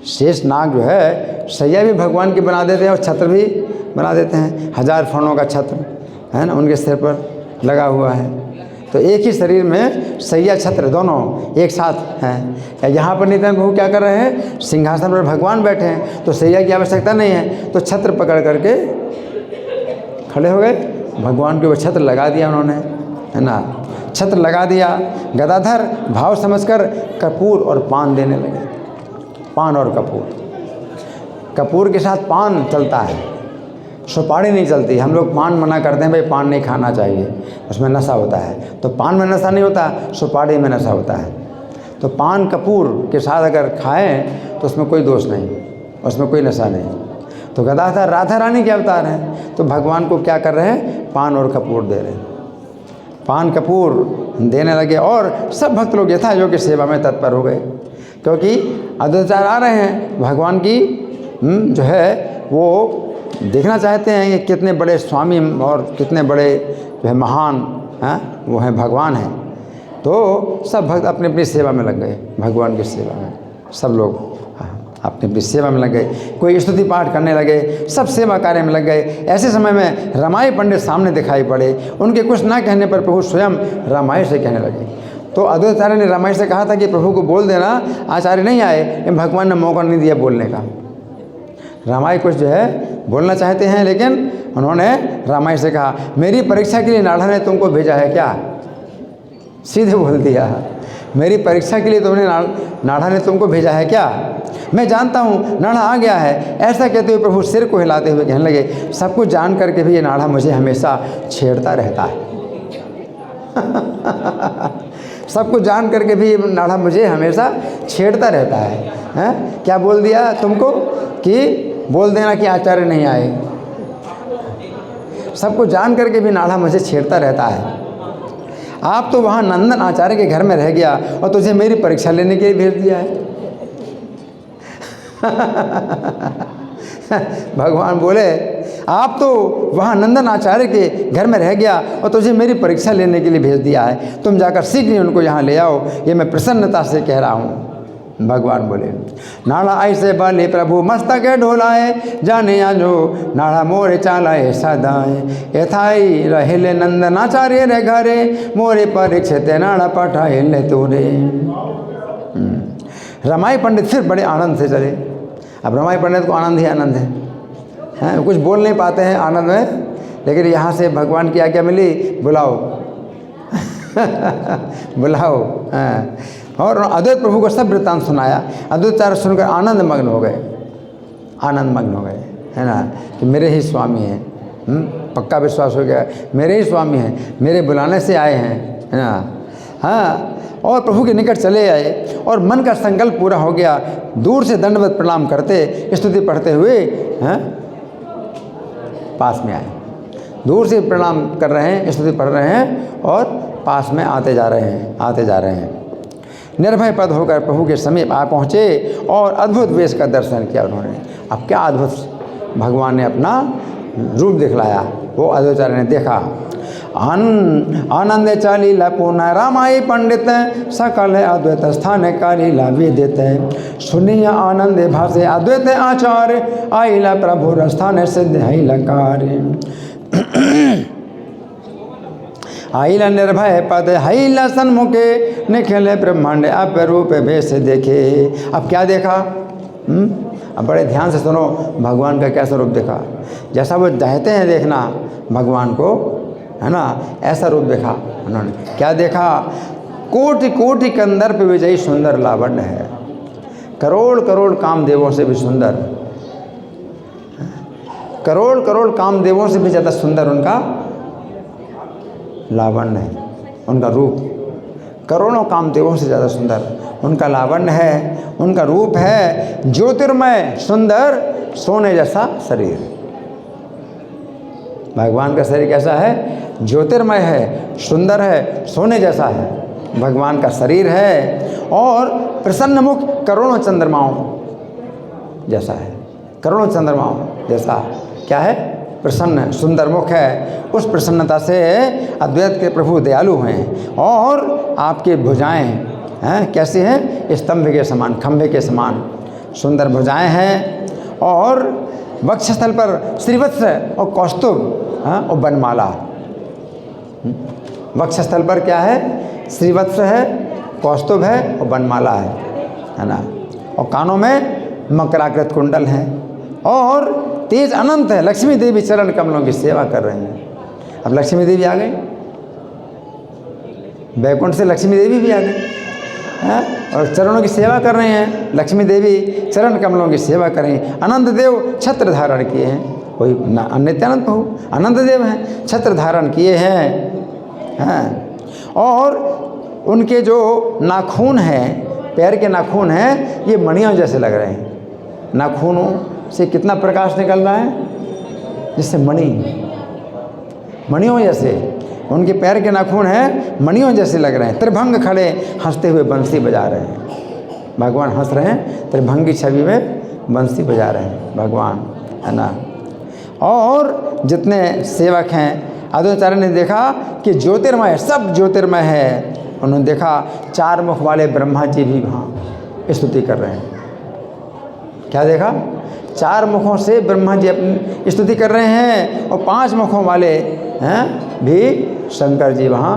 शेष नाग जो है सैया भी भगवान की बना देते हैं और छत्र भी बना देते हैं। 1000 फणों का छत्र है ना उनके सिर पर लगा हुआ है। तो एक ही शरीर में सैया छत्र दोनों एक साथ हैं। यहाँ पर नित्यानंद प्रभु क्या कर रहे हैं, सिंहासन पर भगवान बैठे हैं तो सैया की आवश्यकता नहीं है। तो छत्र पकड़ करके खड़े हो गए, भगवान के ऊपर छत्र लगा दिया उन्होंने, है ना। छत्र लगा दिया। गदाधर भाव समझकर कपूर और पान देने लगे। पान और कपूर के साथ पान चलता है, सुपारी नहीं चलती। हम लोग पान मना करते हैं, भाई पान नहीं खाना चाहिए, उसमें नशा होता है। तो पान में नशा नहीं होता, सुपारी में नशा होता है। तो पान कपूर के साथ अगर खाएं तो उसमें कोई दोष नहीं, उसमें कोई नशा नहीं। तो गदाधर राधा रानी के अवतार हैं, तो भगवान को क्या कर रहे हैं, पान और कपूर दे रहे हैं। पान कपूर देने लगे और सब भक्त लोग यथायोग्य सेवा में तत्पर हो गए, क्योंकि अद्वैताचार्य आ रहे हैं, भगवान की जो है वो देखना चाहते हैं कि कितने बड़े स्वामी और कितने बड़े जो है महान हैं वो हैं, भगवान हैं। तो सब भक्त अपनी अपनी सेवा में लग गए, भगवान की सेवा में सब लोग अपनी अपनी सेवा में लग गए। कोई स्तुति पाठ करने लगे, सब सेवा कार्य में लग गए। ऐसे समय में रमाई पंडित सामने दिखाई पड़े। उनके कुछ ना कहने पर प्रभु स्वयं रामायण से कहने लगे। तो अद्वैताचार्य ने रामायण से कहा था कि प्रभु को बोल देना, आचार्य नहीं आए, भगवान ने मौका नहीं दिया बोलने का। रामायण कुछ जो है बोलना चाहते हैं, लेकिन उन्होंने रामायण से कहा, मेरी परीक्षा के लिए नाढ़ा ने तुमको भेजा है क्या? सीधे बोल दिया, मेरी परीक्षा के लिए तुमने नाढ़ा ने तुमको भेजा है क्या? मैं जानता हूँ नाढ़ा आ गया है। ऐसा कहते हुए प्रभु सिर को हिलाते हुए कहने लगे, सब कुछ जान करके भी ये नाढ़ा मुझे हमेशा छेड़ता रहता है। सब कुछ जान करके भी नाढ़ा मुझे हमेशा छेड़ता रहता है। हैं? क्या बोल दिया तुमको कि बोल देना कि आचार्य नहीं आए। सब कुछ जान करके भी नाढ़ा मुझे छेड़ता रहता है। आप तो वहाँ नंदन आचार्य के घर में रह गया और तुझे मेरी परीक्षा लेने के लिए भेज दिया है। भगवान बोले, आप तो वहाँ नंदन आचार्य के घर में रह गया और तुझे मेरी परीक्षा लेने के लिए भेज दिया है। तुम जाकर शीघ्र उनको यहाँ ले आओ, ये मैं प्रसन्नता से कह रहा हूँ। भगवान बोले, नाड़ा ऐसे बाले प्रभु मस्तक ढोलाए, जाने आजो नाड़ा मोरे चालाए सदाए, यथाई रहिले नंदनाचार्य रे घरे, मोरे परीक्षित नाड़ा पठाए ले तोरे। रमाई पंडित फिर बड़े आनंद से चले। अब रमाई पंडित को आनंद ही आनंद है, कुछ बोल नहीं पाते हैं आनंद में, लेकिन यहाँ से भगवान की आज्ञा मिली, बुलाओ। बुलाओ। और अद्वैत प्रभु को सब वृत्तांत सुनाया। अद्वैताचार्य सुनकर आनंद मग्न हो गए, आनंद मग्न हो गए, है ना, कि मेरे ही स्वामी हैं। पक्का विश्वास हो गया, मेरे ही स्वामी हैं, मेरे बुलाने से आए हैं, है ना। हाँ, और प्रभु के निकट चले आए और मन का संकल्प पूरा हो गया। दूर से दंडवत प्रणाम करते, स्तुति पढ़ते हुए पास में आए। दूर से प्रणाम कर रहे हैं, स्तुति पढ़ रहे हैं और पास में आते जा रहे हैं, आते जा रहे हैं। निर्भय पद होकर प्रभु के समीप आ पहुँचे और अद्भुत वेश का दर्शन किया उन्होंने। अब क्या अद्भुत भगवान ने अपना रूप दिखलाया, वो अद्वैताचार्य ने देखा। आनंद चालीला पूर्ण रामाई पंडित, सकल अद्वैत स्थान कालीला विदित, सुनिय आनंद भाषे अद्वैत आचार्य, आइला प्रभु स्थान सिद्ध हैलकार। आइला निर्भय पद हैला सन्मुखे, निखिल ब्रह्मांड अपरूप भेष देखे। अब क्या देखा? अब बड़े ध्यान से सुनो, भगवान का कैसा रूप देखा। जैसा वो चाहते हैं देखना भगवान को, है ना, ऐसा रूप देखा उन्होंने। क्या देखा? कोटि कोटि कंदर्प विजयी सुंदर लावण्य है, करोड़ करोड़ कामदेवों से भी सुंदर, करोड़ करोड़ कामदेवों से भी ज़्यादा सुंदर उनका लावण्य है, उनका रूप। करोड़ों कामदेवों से ज़्यादा सुंदर उनका लावण्य है, उनका रूप है। ज्योतिर्मय सुंदर सोने जैसा शरीर। भगवान का शरीर कैसा है? ज्योतिर्मय है, सुंदर है, सोने जैसा है भगवान का शरीर है। और प्रसन्न मुख करोड़ों चंद्रमाओं जैसा है, करोड़ों चंद्रमाओं जैसा। क्या है? प्रसन्न सुंदर मुख है। उस प्रसन्नता से अद्वैत के प्रभु दयालु हैं। और आपकी भुजाएं हैं कैसी हैं? स्तंभ के समान, खंभे के समान सुंदर भुजाएं हैं। और वक्षस्थल पर श्रीवत्स और कौस्तुभ और बनमाला। वक्षस्थल पर क्या है? श्रीवत्स है, कौस्तुभ है और बनमाला है ना। और कानों में मकराकृत कुंडल हैं और तेज अनंत है। लक्ष्मी देवी चरण कमलों की सेवा कर रहे हैं। अब लक्ष्मी देवी आ गई, बैकुंठ से लक्ष्मी देवी भी आ गई हैं और चरणों की सेवा कर रहे हैं। लक्ष्मी देवी चरण कमलों की सेवा करें। अनंत देव छत्र धारण किए हैं, कोई नित्यानंद प्रभु अनंत देव हैं, छत्र धारण किए हैं। और उनके जो नाखून हैं, पैर के नाखून हैं, ये मणियों जैसे लग रहे हैं। नाखूनों से कितना प्रकाश निकल रहा है, जिससे मणियों जैसे उनके पैर के नाखून हैं, मणियों जैसे लग रहे हैं। त्रिभंग खड़े हंसते हुए बंसी बजा रहे हैं। भगवान हंस रहे हैं, त्रिभंग की छवि में बंसी बजा रहे हैं भगवान, है ना। और जितने सेवक हैं, अद्वैताचार्य ने देखा कि ज्योतिर्मय, सब ज्योतिर्मय है। उन्होंने देखा 4 मुख वाले ब्रह्मा जी भी वहाँ स्तुति कर रहे हैं। क्या देखा? 4 मुखों से ब्रह्मा जी अपनी स्तुति कर रहे हैं और 5 मुखों वाले हैं भी शंकर जी वहाँ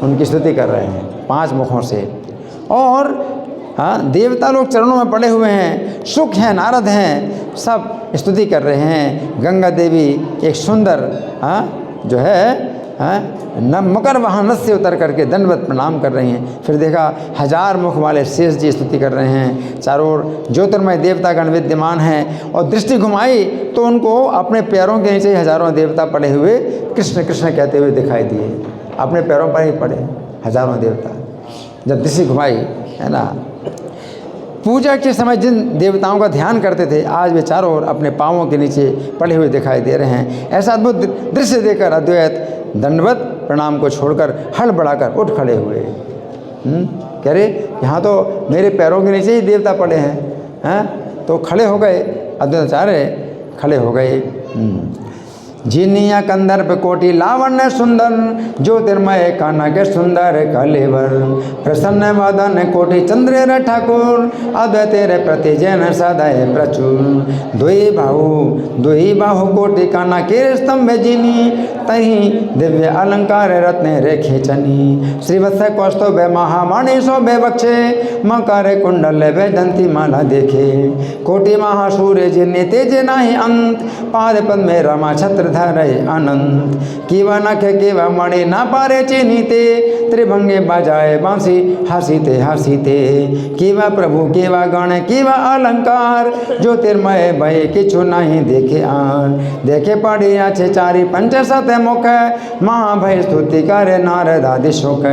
उनकी स्तुति कर रहे हैं 5 मुखों से। और देवता लोग चरणों में पड़े हुए हैं, शुक हैं, नारद हैं, सब स्तुति कर रहे हैं। गंगा देवी एक सुंदर जो है न मकर वाहन से उतर करके दंडवत प्रणाम कर रही हैं। फिर देखा 1000 मुख वाले शेष जी स्तुति कर रहे हैं। चारों ओर ज्योतिर्मय देवतागण विद्यमान हैं। और दृष्टि घुमाई तो उनको अपने पैरों के नीचे हजारों देवता पड़े हुए कृष्ण कृष्ण कहते हुए दिखाई दिए। अपने पैरों पर ही पड़े हजारों देवता, जब दृष्टि घुमाई, है ना। पूजा के समय जिन देवताओं का ध्यान करते थे, आज वे चारों ओर अपने पाँवों के नीचे पड़े हुए दिखाई दे रहे हैं। ऐसा अद्भुत दृश्य देखकर अद्वैत दंडवत प्रणाम को छोड़कर हड़बड़ाकर उठ खड़े हुए। कह रहे यहाँ तो मेरे पैरों के नीचे ही देवता पड़े हैं। तो खड़े हो गए, अद्वैताचार्य खड़े हो गए। जिनिया कंदर्प कोटि लावण्य सुंदर, ज्योतिर्मय कानक सुंदर कलेवर, प्रसन्न वदन कोटि चंद्र ठाकुर, अद्वैतेर प्रति जैन सदय प्रचुर। दुई बाहु कोटि कानकेर स्तंभ जिनी, तही दिव्य अलंकार रत्न रेखे चनी। श्रीवत्स कौस्तुभ महामणि शोभे बक्षे, मकर कुंडल वैजंती माला देखे। कोटि महासूर्य जिन्नी तेज नाही अंत, पाद पद में रमा छत्र धरे अनंत। कीवा नख केवा मणि ना पारे चिन्हिते, त्रिभंगे बजाए बांसी हसीते हसीते। कीवा प्रभु केवा गण केवा अलंकार, ज्योतिर्मय भय किछु नहीं देखे आन। देखे पड़ी अच्छे चारि पंच सत मुख, महाभय स्तुति करे नारद आदि शोक।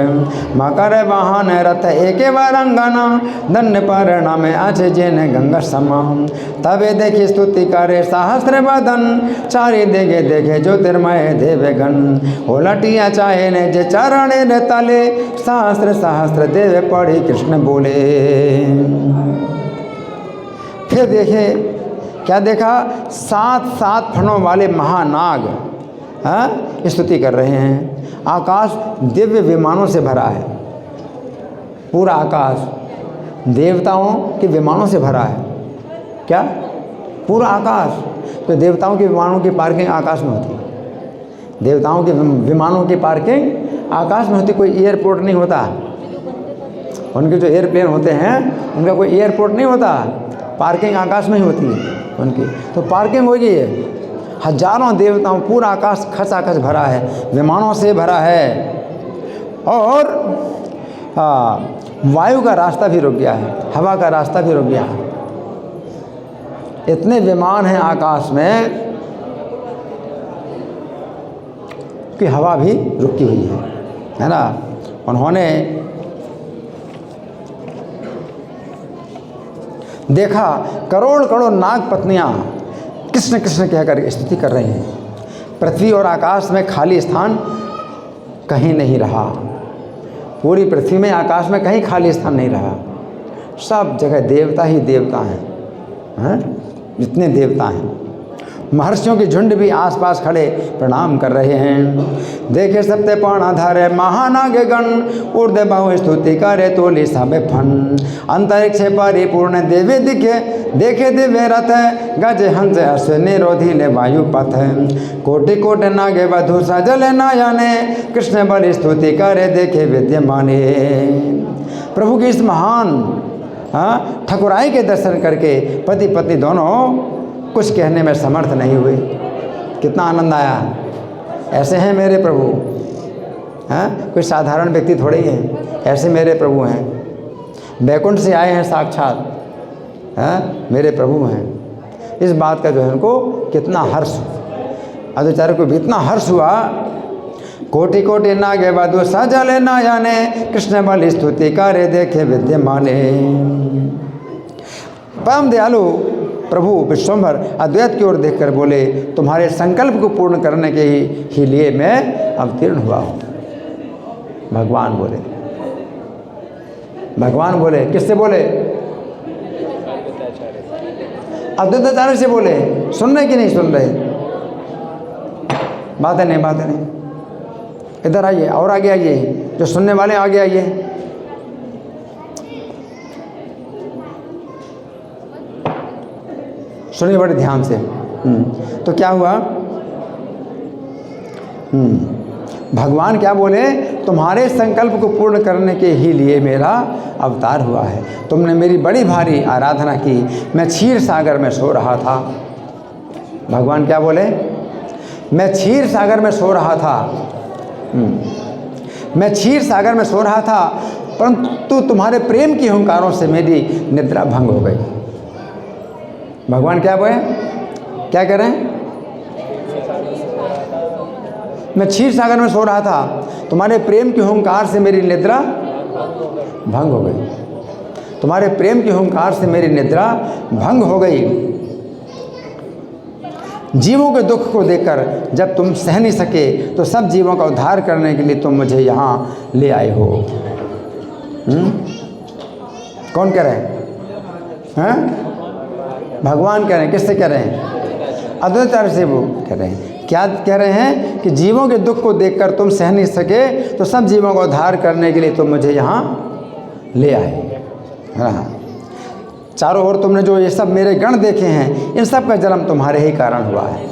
मकर वाहन रथ एक वरंगना, दंड पर नाम अच्छे जैन गंगा समान। तबे देखी स्तुति करे सहस्त्र बदन, चारि देखे देखे ज्योतिर्मय देवगण। ओलटिया चाहे ने जे चरण रे तले, सहस्त्र सहस्त्र देव पढ़ी कृष्ण बोले। फिर देखे, क्या देखा? 7 फणों वाले महानाग स्तुति कर रहे हैं। आकाश दिव्य विमानों से भरा है, पूरा आकाश देवताओं के विमानों से भरा है। क्या? पूरा आकाश। तो देवताओं के विमानों की पार्किंग आकाश में होती है। देवताओं के विमानों की पार्किंग आकाश में होती, कोई एयरपोर्ट नहीं होता। उनके जो एयरप्लेन होते हैं उनका कोई एयरपोर्ट नहीं होता, पार्किंग आकाश में ही होती है उनकी। तो पार्किंग होगी ये, हजारों देवताओं, पूरा आकाश खचाखच भरा है, विमानों से भरा है। और वायु का रास्ता भी रुक गया है, हवा का रास्ता भी रुक गया है। इतने विमान हैं आकाश में कि हवा भी रुकी हुई है ना। उन्होंने देखा करोड़ करोड़ नाग पत्नियां कृष्ण कृष्ण कहकर स्तुति कर रही हैं। पृथ्वी और आकाश में खाली स्थान कहीं नहीं रहा। पूरी पृथ्वी में, आकाश में कहीं खाली स्थान नहीं रहा। सब जगह देवता ही देवता हैं, जितने देवता हैं। महर्षियों की झुंड भी आसपास खड़े प्रणाम कर रहे हैं। देखे सत्य पाणाधारे महानाग गण, ऊर्ध्व बाहु स्तुति करे तोली सब फन। अंतरिक्ष परिपूर्ण देवी दिखे, देखे दिव्य रथ, गज हंस अश्व निरोधी ले वायु पथ। कोटि कोटि नागे वधु सजल नयने, कृष्ण बलि स्तुति करे देखे विद्यमाने। प्रभु की इस महान ठकुराई के दर्शन करके पति पत्नी दोनों कुछ कहने में समर्थ नहीं हुए। कितना आनंद आया। ऐसे हैं मेरे प्रभु, हैं, कोई साधारण व्यक्ति थोड़े ही हैं, ऐसे मेरे प्रभु हैं, बैकुंठ से आए हैं साक्षात, हैं मेरे प्रभु हैं। इस बात का जो है उनको कितना हर्ष, आचार्य को भी इतना हर्ष हुआ। कोटि कोटि नागे बधु सजले न जाने, कृष्ण बलि स्तुति करे देखे विद्यमाने। परम दयालु प्रभु विश्वम्भर अद्वैत की ओर देखकर बोले, तुम्हारे संकल्प को पूर्ण करने के ही लिए मैं अवतीर्ण हुआ हूँ। भगवान बोले, भगवान बोले, किससे बोले? अद्वैताचार्य से बोले। सुन रहे कि नहीं सुन रहे? बातें नहीं, बातें नहीं। इधर आइए और आगे आइए, जो सुनने वाले आगे आइए। सुनिए बड़े ध्यान से। तो क्या हुआ? भगवान क्या बोले? तुम्हारे संकल्प को पूर्ण करने के ही लिए मेरा अवतार हुआ है। तुमने मेरी बड़ी भारी आराधना की, मैं क्षीर सागर में सो रहा था। भगवान क्या बोले? मैं क्षीर सागर में सो रहा था, मैं क्षीर सागर में सो रहा था, परंतु तुम्हारे प्रेम की हुंकारों से मेरी निद्रा भंग हो गई। भगवान क्या बोले? क्या कह रहे हैं? मैं क्षीर सागर में सो रहा था, तुम्हारे प्रेम की हुंकार से मेरी निद्रा भंग हो गई। तुम्हारे प्रेम की हुंकार से मेरी निद्रा भंग हो गई। जीवों के दुख को देखकर जब तुम सह नहीं सके, तो सब जीवों का उद्धार करने के लिए तुम मुझे यहाँ ले आए हो। कौन कह रहे हैं? भगवान कह रहे हैं। किससे कह रहे हैं? अद्वैताचार्य से वो कह रहे हैं। क्या कह रहे हैं? कि जीवों के दुख को देखकर तुम सह नहीं सके, तो सब जीवों का उद्धार करने के लिए तुम मुझे यहाँ ले आए। हाँ, चारों ओर तुमने जो ये सब मेरे गण देखे हैं, इन सब का जन्म तुम्हारे ही कारण हुआ है।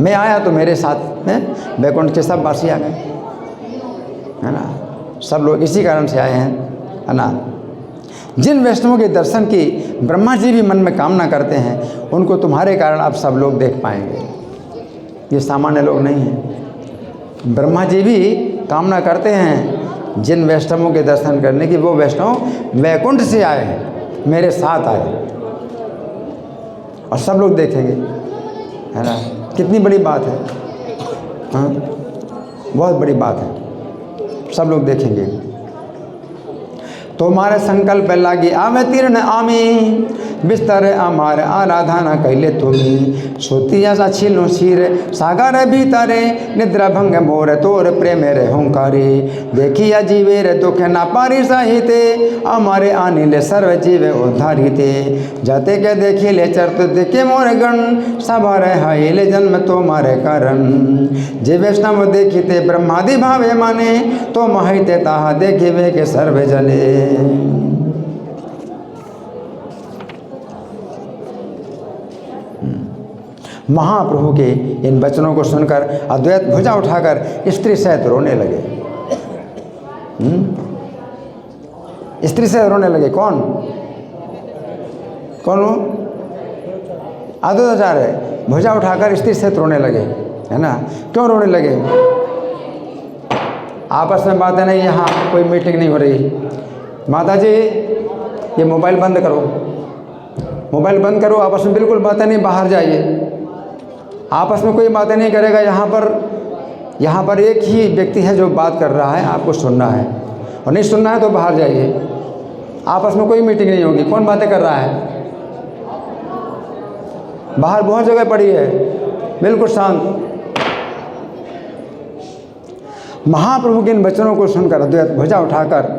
मैं आया तो मेरे साथ में बैकुंठ के सब वासी आ गए, है ना। सब लोग इसी कारण से आए हैं, है ना। जिन वैष्णवों के दर्शन की ब्रह्मा जी भी मन में कामना करते हैं, उनको तुम्हारे कारण अब सब लोग देख पाएंगे। ये सामान्य लोग नहीं हैं। ब्रह्मा जी भी कामना करते हैं जिन वैष्णवों के दर्शन करने की, वो वैष्णव वैकुंठ से आए हैं, मेरे साथ आए, और सब लोग देखेंगे, है ना। कितनी बड़ी बात है, हाँ, बहुत बड़ी बात है। सब लोग देखेंगे। तुम्हारे संकल्प लागी अवतीर्ण आमी, बिस्तर अमार आराधना कैले तुम्ही। सोतिया सा छिलो क्षीर सागर भीतरे, निद्रा भंग मोर तोर प्रेम रे हुंकारे। देखिया जीवे रे दुख ना पारी सहिते, अमारे अनिल सर्व जीव उद्धारिते। जाते के देखी ले चरत देखे मोर गण, सभर हाइले जन्म तुम्हारे कारण। जे वैष्णव देखिते ब्रह्मादि भावे माने, तो महिते ताहा देखिवे के सर्व जने। महाप्रभु के इन वचनों को सुनकर अद्वैत भुजा उठाकर स्त्री सहित रोने लगे। स्त्री सहित रोने लगे। कौन कौन? अद्वैताचार्य भुजा उठाकर स्त्री सहित रोने लगे, है ना। क्यों रोने लगे? आपस में बातें नहीं, यहाँ कोई मीटिंग नहीं हो रही। माता जी ये मोबाइल बंद करो, मोबाइल बंद करो, आपस में बिल्कुल बातें नहीं, बाहर जाइए। आपस में कोई बातें नहीं करेगा। यहाँ पर एक ही व्यक्ति है जो बात कर रहा है, आपको सुनना है, और नहीं सुनना है तो बाहर जाइए। आपस में कोई मीटिंग नहीं होगी। कौन बातें कर रहा है? बाहर बहुत जगह पड़ी है, बिल्कुल शांत। महाप्रभु के इन वचनों को सुनकर अद्वैत भुजा उठाकर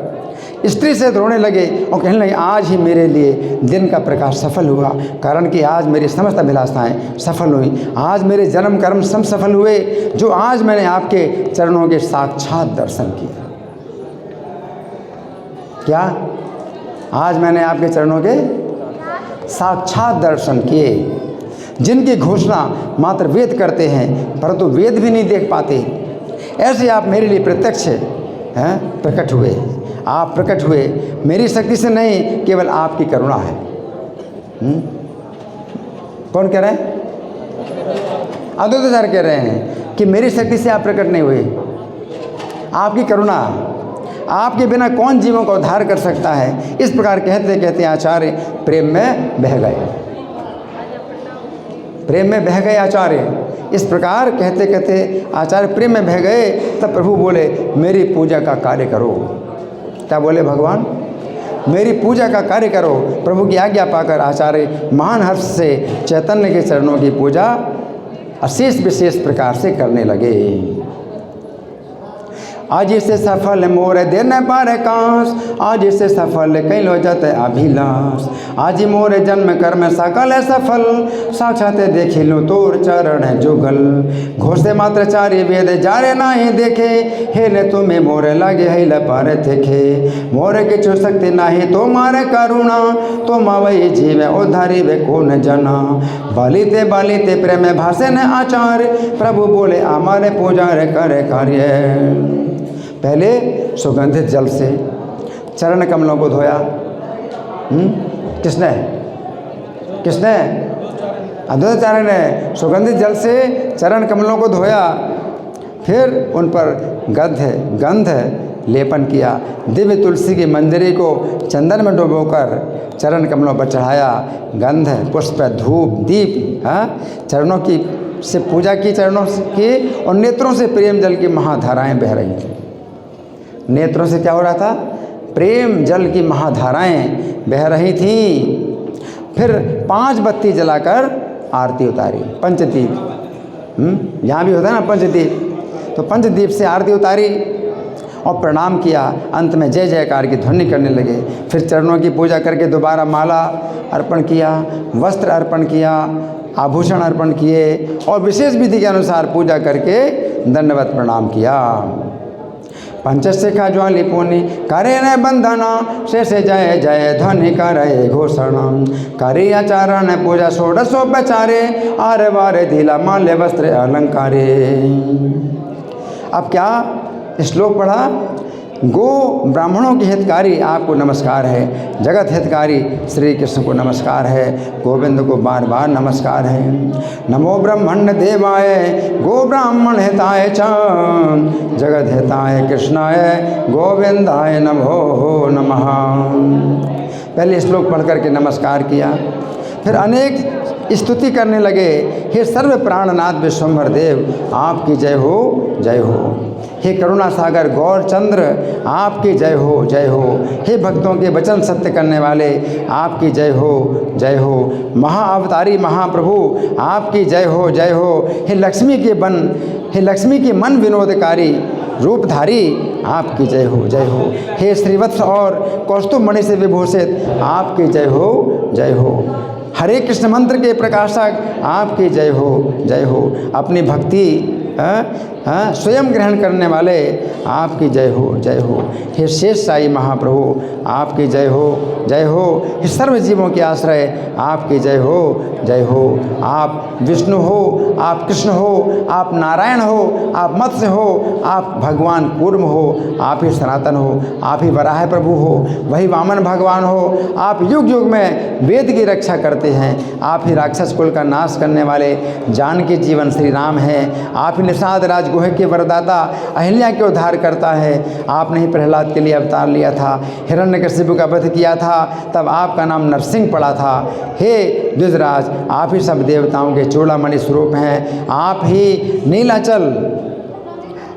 स्त्री से रोने लगे और कहने लगे, आज ही मेरे लिए दिन का प्रकाश सफल हुआ, कारण कि आज मेरी समस्त अभिलाषाएं सफल हुई। आज मेरे जन्म कर्म सब सफल हुए, जो आज मैंने आपके चरणों के साक्षात दर्शन किए। क्या? आज मैंने आपके चरणों के साक्षात दर्शन किए, जिनकी घोषणा मात्र वेद करते हैं, परंतु वेद भी नहीं देख पाते। ऐसे आप मेरे लिए प्रत्यक्ष हैं, प्रकट हुए। आप प्रकट हुए मेरी शक्ति से नहीं, केवल आपकी करुणा है। कौन कह रहे हैं? अद्वैताचार्य कह रहे हैं कि मेरी शक्ति से आप प्रकट नहीं हुए, आपकी करुणा, आपके बिना कौन जीवों का उद्धार कर सकता है। इस प्रकार कहते कहते आचार्य प्रेम में बह गए, प्रेम में बह गए आचार्य। इस प्रकार कहते कहते आचार्य प्रेम में बह गए। तब प्रभु बोले मेरी पूजा का कार्य करो। क्या बोले भगवान? मेरी पूजा का कार्य करो। प्रभु की आज्ञा पाकर आचार्य महान हर्ष से चैतन्य के चरणों की पूजा अशेष विशेष प्रकार से करने लगे। आज से सफल मोर दिन पर कांस, आज से सफल कैलो जत अभिलाष। आज मोर जन्म कर्म सकल सफल, साक्षात देखी लो तोर चरण जुगल। घोषे मात्र चारि वेद जारे नाही देखे, हे ने तुम्हें मोर लगे है पर देखे। मोर के छो शक्ति नाही तो मारे करुणा, तो मावई जीव उद्धारी वे कौन जना। बालिते बालिते प्रेम भाषे न आचार्य, प्रभु बोले हमारे पूजा रे करे कार्य। पहले सुगंधित जल से चरण कमलों को धोया। किसने? किसने? अद्वैताचार्य ने सुगंधित जल से चरण कमलों को धोया। फिर उन पर गंध लेपन किया। दिव्य तुलसी की मंजरी को चंदन में डुबोकर चरण कमलों पर चढ़ाया। गंध, पुष्प, धूप, दीप, चरणों की से पूजा की, चरणों की, और नेत्रों से प्रेम जल की महाधाराएं बह रही थी। नेत्रों से क्या हो रहा था? प्रेम जल की महाधाराएं बह रही थी। फिर 5 बत्ती जलाकर आरती उतारी। पंचदीप, यहाँ भी होता है ना पंचदीप, तो पंचदीप से आरती उतारी और प्रणाम किया। अंत में जय जयकार की ध्वनि करने लगे। फिर चरणों की पूजा करके दोबारा माला अर्पण किया, वस्त्र अर्पण किया, आभूषण अर्पण किए और विशेष विधि के अनुसार पूजा करके दंडवत प्रणाम किया। पंचशिखा ज्वाली पुनि करे न बंधना, शेष जय जय ध्वनि करे घोषणा। करे आचरण पूजा षोडशोपचारे, आरे वारे धीला माल्य वस्त्र अलंकारे। अब क्या श्लोक पढ़ा? गो ब्राह्मणों की हितकारी आपको नमस्कार है, जगत हितकारी श्री कृष्ण को नमस्कार है, गोविंद को बार बार नमस्कार है। नमो ब्रह्मण्य देवाय गो ब्राह्मण हिताय च, जगत हिताय कृष्णाय गोविंदाय नमो नमः। पहले श्लोक पढ़ करके नमस्कार किया। फिर अनेक स्तुति करने लगे। हे सर्व प्राणनाथ विश्वम्भर देव, आपकी जय हो, जय हो। हे करुणा सागर गौर चंद्र, आपकी जय हो, जय हो। हे भक्तों के वचन सत्य करने वाले, आपकी जय हो, जय हो। महाअवतारी महाप्रभु, आपकी जय हो, जय हो। हे लक्ष्मी के मन विनोदकारी रूपधारी, आपकी जय हो, जय हो। हे श्रीवत्स और कौस्तुभमणि से विभूषित, आपकी जय हो, जय हो। हरे कृष्ण मंत्र के प्रकाशक, आपकी जय हो, जय हो। अपनी भक्ति स्वयं ग्रहण करने वाले, आपकी जय हो, जय हो। हे शेष साई महाप्रभु, आपकी जय हो, जय हो। हे सर्व जीवों के आश्रय, आपकी जय हो, जय हो। आप विष्णु हो, आप कृष्ण हो, आप नारायण हो, आप मत्स्य हो, आप भगवान कूर्म हो, आप ही सनातन हो, आप ही वराह प्रभु हो, वही वामन भगवान हो। आप युग युग में वेद की रक्षा करते हैं। आप ही राक्षस कुल का नाश करने वाले जानकी जीवन श्री राम हैं। आप ही निषाद राजगुह के वरदाता, अहिल्या के उद्धार करता है। आपने ही प्रहलाद के लिए अवतार लिया था, हिरण्यकशिपु का वध किया था, तब आपका नाम नरसिंह पड़ा था। हे द्विजराज, आप ही सब देवताओं के चूड़ामणि स्वरूप हैं। आप ही नीलाचल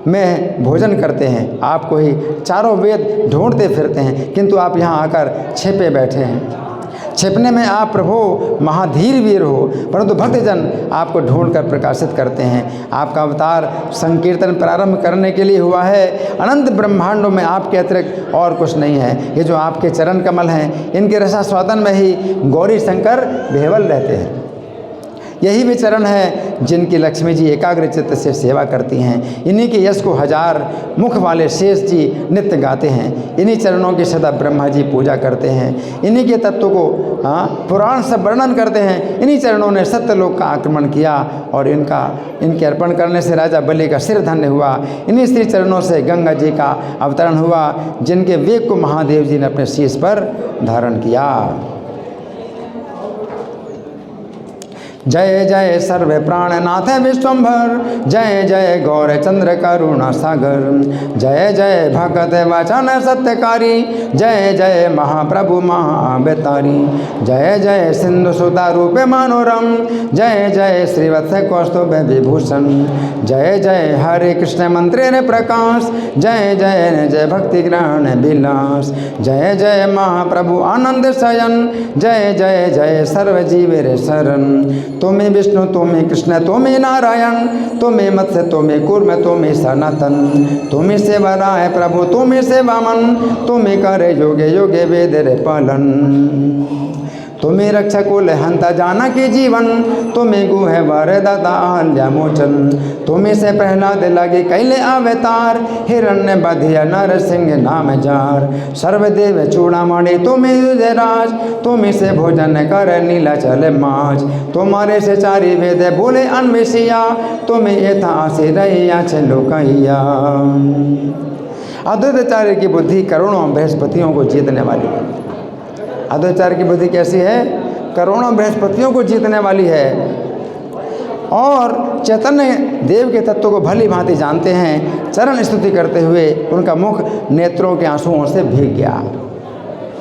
में भोजन करते हैं, आपको ही चारों वेद ढूंढते फिरते हैं, किंतु आप यहाँ आकर छिपे बैठे हैं। छिपने में आप प्रभु महाधीर वीर हो, परंतु भक्तजन आपको ढूंढकर प्रकाशित करते हैं। आपका अवतार संकीर्तन प्रारंभ करने के लिए हुआ है। अनंत ब्रह्मांडों में आपके अतिरिक्त और कुछ नहीं है। ये जो आपके चरण कमल हैं, इनके रसास्वादन में ही गौरी शंकर बेहवल रहते हैं। यही वे चरण हैं जिनकी लक्ष्मी जी एकाग्र चित्त से सेवा करती हैं। इन्हीं के यश को 1000 मुख वाले शेष जी नित्य गाते हैं। इन्हीं चरणों की सदा ब्रह्मा जी पूजा करते हैं। इन्हीं के तत्व को पुराण सब वर्णन करते हैं। इन्हीं चरणों ने सत्यलोक का आक्रमण किया और इनके अर्पण करने से राजा बलि का सिर धन्य हुआ। इन्हीं श्री चरणों से गंगा जी का अवतरण हुआ, जिनके वेग को महादेव जी ने अपने शीश पर धारण किया। जय जय सर्व प्राणनाथ विश्वम्भर, जय जय गौर चंद्र करुणा सागर, जय जय भगत वचन सत्यकारी, जय जय महाप्रभु महाअवतारी, जय जय सिंधु सुता रूप मनोरम, जय जय श्रीवत्स कौस्तुभ विभूषण, जय जय हरे कृष्ण मंत्र प्रकाश, जय जय जय भक्ति ग्रहण विलास, जय जय महाप्रभु आनंद शयन, जय जय जय सर्व जीवेर शरण, तुम्हें विष्णु तुम्हें कृष्ण तुम्हें नारायण, तुम्हें मत्स्य तुम्हें कूर्म तुम्हें सनातन, तुम्हें सेवा राय प्रभु तुम्हें सेवा मन, तुम्हें करे योगे योगे वेद रे पालन, तुम्हें रक्षा कुल हंता जाना के जीवन, तुम्हें गुह वरदाता आल्या मोचन, तुम्हें से प्रहलाद लगे कैले अवतार, हिरण्य बधिया नर सिंह नाम जार, सर्वदेव चूड़ामणि तुम्हें राज, तुम्हें से भोजन कर नीलाचल माज, तुम्हारे से चारि वेद बोले अन्वेषिया, तुम्हें यथा आसे रैया चलो कैया। अद्वैताचार्य की बुद्धि करोड़ों बृहस्पतियों को जीतने वाली है। अद्वैताचार्य की बुद्धि कैसी है? करोड़ों बृहस्पतियों को जीतने वाली है और चैतन्य देव के तत्व को भली भांति जानते हैं। चरण स्तुति करते हुए उनका मुख नेत्रों के आंसुओं से भीग गया।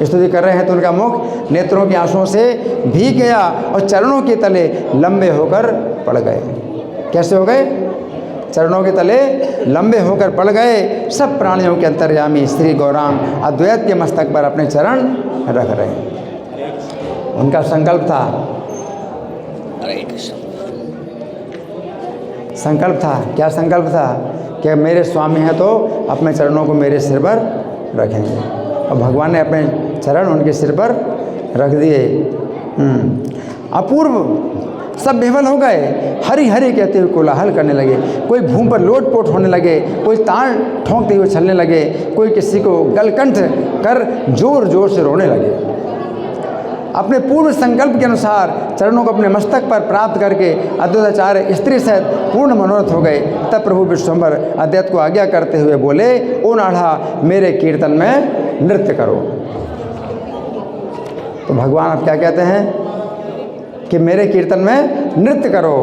स्तुति कर रहे हैं तो उनका मुख नेत्रों के आंसुओं से भीग गया और चरणों के तले लंबे होकर पड़ गए। कैसे हो गए? चरणों के तले लंबे होकर पड़ गए। सब प्राणियों के अंतर्यामी श्री गौरांग अद्वैत के मस्तक पर अपने चरण रख रहे हैं। उनका संकल्प था, संकल्प था, क्या संकल्प था? कि मेरे स्वामी हैं तो अपने चरणों को मेरे सिर पर रखेंगे। और भगवान ने अपने चरण उनके सिर पर रख दिए। अपूर्व सब विह्वल हो गए। हरि हरि कहते हुए कोलाहल करने लगे। कोई भूमि पर लोटपोट होने लगे, कोई ताल ठोंकते हुए चलने लगे, कोई किसी को गलकंठ कर जोर जोर से रोने लगे। अपने पूर्व संकल्प के अनुसार चरणों को अपने मस्तक पर प्राप्त करके अद्वैताचार्य स्त्री सहित पूर्ण मनोरथ हो गए। तब प्रभु विश्वम्भर अद्वैत को आज्ञा करते हुए बोले, ओ नाढ़ा मेरे कीर्तन में नृत्य करो। तो भगवान अब क्या कहते हैं कि मेरे कीर्तन में नृत्य करो।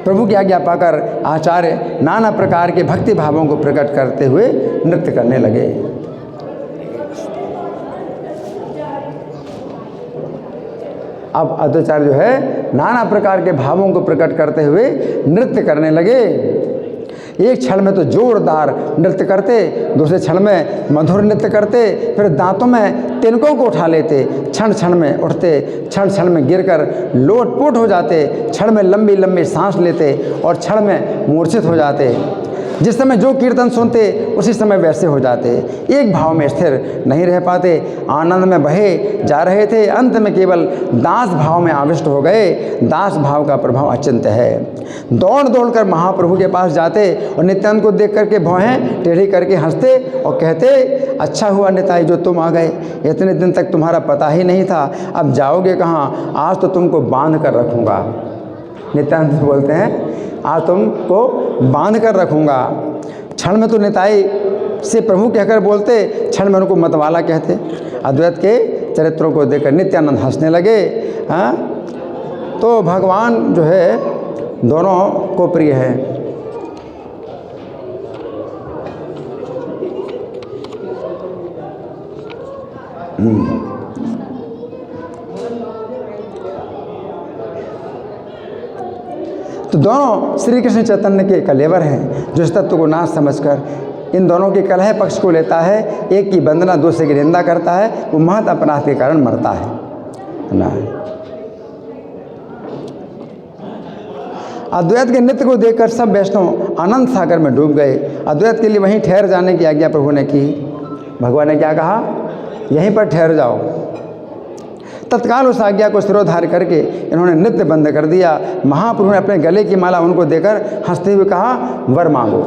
प्रभु की आज्ञा पाकर आचार्य नाना प्रकार के भक्ति भावों को प्रकट करते हुए नृत्य करने लगे। अब अद्वैताचार्य जो है नाना प्रकार के भावों को प्रकट करते हुए नृत्य करने लगे। एक क्षण में तो जोरदार नृत्य करते, दूसरे क्षण में मधुर नृत्य करते, फिर दांतों में तिनकों को उठा लेते, क्षण क्षण में उठते, क्षण क्षण में गिरकर लोटपोट हो जाते, क्षण में लंबी लंबी सांस लेते और क्षण में मूर्छित हो जाते। जिस समय जो कीर्तन सुनते उसी समय वैसे हो जाते। एक भाव में स्थिर नहीं रह पाते, आनंद में बहे जा रहे थे। अंत में केवल दास भाव में आविष्ट हो गए। दास भाव का प्रभाव अचिंत्य है। दौड़ दौड़ कर महाप्रभु के पास जाते और नित्यानंद को देख करके भौहें टेढ़ी करके हंसते और कहते, अच्छा हुआ निताई जो तुम आ गए, इतने दिन तक तुम्हारा पता ही नहीं था, अब जाओगे कहाँ? आज तो तुमको बांध कर रखूँगा। नित्यानंद बोलते हैं, आज तुमको बांध कर रखूँगा। क्षण में तो निताई से प्रभु कहकर बोलते, क्षण में उनको मतवाला कहते। अद्वैत के चरित्रों को देखकर नित्यानंद हंसने लगे। हाँ, तो भगवान जो है दोनों को प्रिय है। तो दोनों श्री कृष्ण चैतन्य के कलेवर हैं, जो इस तत्व को ना समझकर इन दोनों के कलह पक्ष को लेता है, एक की वंदना दूसरे की निंदा करता है, वो महत अपराध के कारण मरता है ना। अद्वैत के नृत्य को देखकर सब वैष्णव आनंद सागर में डूब गए। अद्वैत के लिए वहीं ठहर जाने की आज्ञा प्रभु ने की। भगवान ने क्या कहा? यहीं पर ठहर जाओ। तत्काल उस आज्ञा को सिरोधार करके इन्होंने नृत्य बंद कर दिया। महाप्रभु ने अपने गले की माला उनको देकर हंसते हुए कहा, वर मांगो।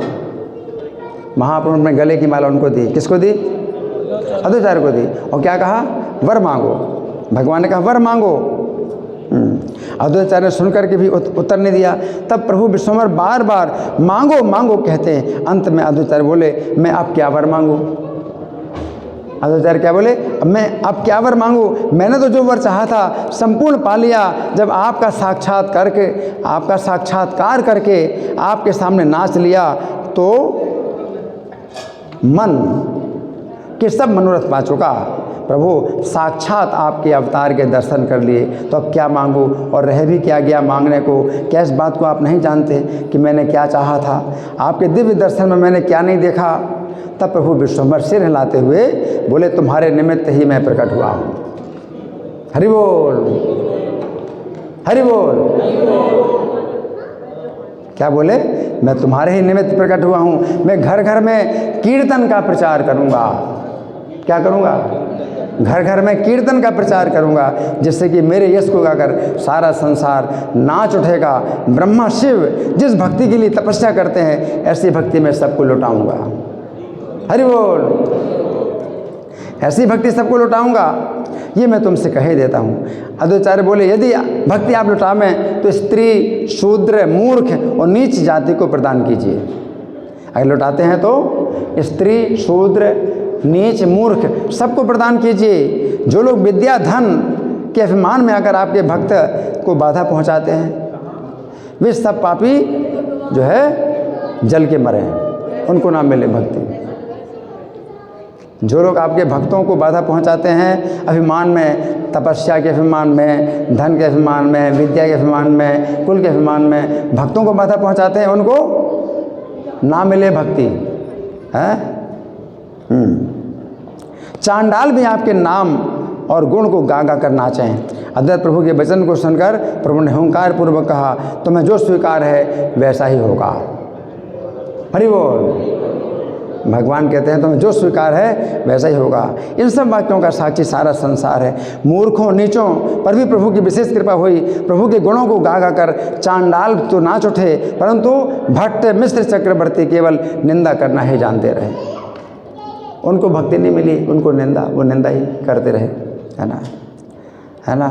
महाप्रभु ने अपने गले की माला उनको दी। किसको दी? अद्वैताचार्य को दी। और क्या कहा? वर मांगो। भगवान ने कहा वर मांगो। अद्वैताचार्य ने सुनकर के भी उत्तर नहीं दिया। तब प्रभु विश्वम्भर बार बार मांगो मांगो कहते हैं। अंत में अद्वैताचार्य बोले, मैं अब क्या वर मांगू? अद्वैताचार्य क्या बोले, मैं अब क्या वर मांगू, मैंने तो जो वर चाहा था संपूर्ण पा लिया। जब आपका साक्षात्कार करके आपके सामने नाच लिया तो मन के सब मनोरथ पा चुका। प्रभु साक्षात आपके अवतार के दर्शन कर लिए, तो अब क्या मांगू, और रह भी क्या गया मांगने को। क्या इस बात को आप नहीं जानते कि मैंने क्या चाहा था, आपके दिव्य दर्शन में मैंने क्या नहीं देखा। तब प्रभु विश्वम्भर सिर हिलाते हुए बोले, तुम्हारे निमित्त ही मैं प्रकट हुआ हूँ। हरि बोल, हरि बोल। क्या बोले, मैं तुम्हारे ही निमित्त प्रकट हुआ हूँ। मैं घर घर में कीर्तन का प्रचार करूँगा। क्या करूँगा, घर घर में कीर्तन का प्रचार करूँगा, जिससे कि मेरे यश को गाकर सारा संसार नाच उठेगा। ब्रह्मा शिव जिस भक्ति के लिए तपस्या करते हैं, ऐसी भक्ति में सबको लौटाऊँगा। हरि बोल, ऐसी भक्ति सबको लौटाऊँगा, ये मैं तुमसे कह ही देता हूँ। अद्वैताचार्य बोले, यदि भक्ति आप लौटावें तो स्त्री, शूद्र, मूर्ख और नीच जाति को प्रदान कीजिए। अगर लौटाते हैं तो स्त्री, शूद्र, नीच, मूर्ख सबको प्रदान कीजिए। जो लोग विद्या धन के अभिमान में आकर आपके भक्त को बाधा पहुंचाते हैं, वे सब पापी जो है जल के मरे, उनको ना मिले भक्ति। जो लोग आपके भक्तों को बाधा पहुंचाते हैं अभिमान में, तपस्या के अभिमान में, धन के अभिमान में, विद्या के अभिमान में, कुल के अभिमान में भक्तों को बाधा पहुंचाते हैं, उनको ना मिले भक्ति है। चांडाल भी आपके नाम और गुण को गा गा कर नाचें। अद्वैत प्रभु के वचन को सुनकर प्रभु ने हुंकार पूर्वक कहा, तुम्हें जो स्वीकार है वैसा ही होगा। हरि बोल। भगवान कहते हैं तुम्हें जो स्वीकार है वैसा ही होगा। इन सब वाक्यों का साक्षी सारा संसार है। मूर्खों, नीचों पर भी प्रभु की विशेष कृपा हुई। प्रभु के गुणों को गा गा कर चांडाल तो नाच उठे, परंतु भट्ट, मिश्र, चक्रवर्ती केवल निंदा करना ही जानते रहे। उनको भक्ति नहीं मिली, उनको निंदा, वो निंदा ही करते रहे, है ना, है ना।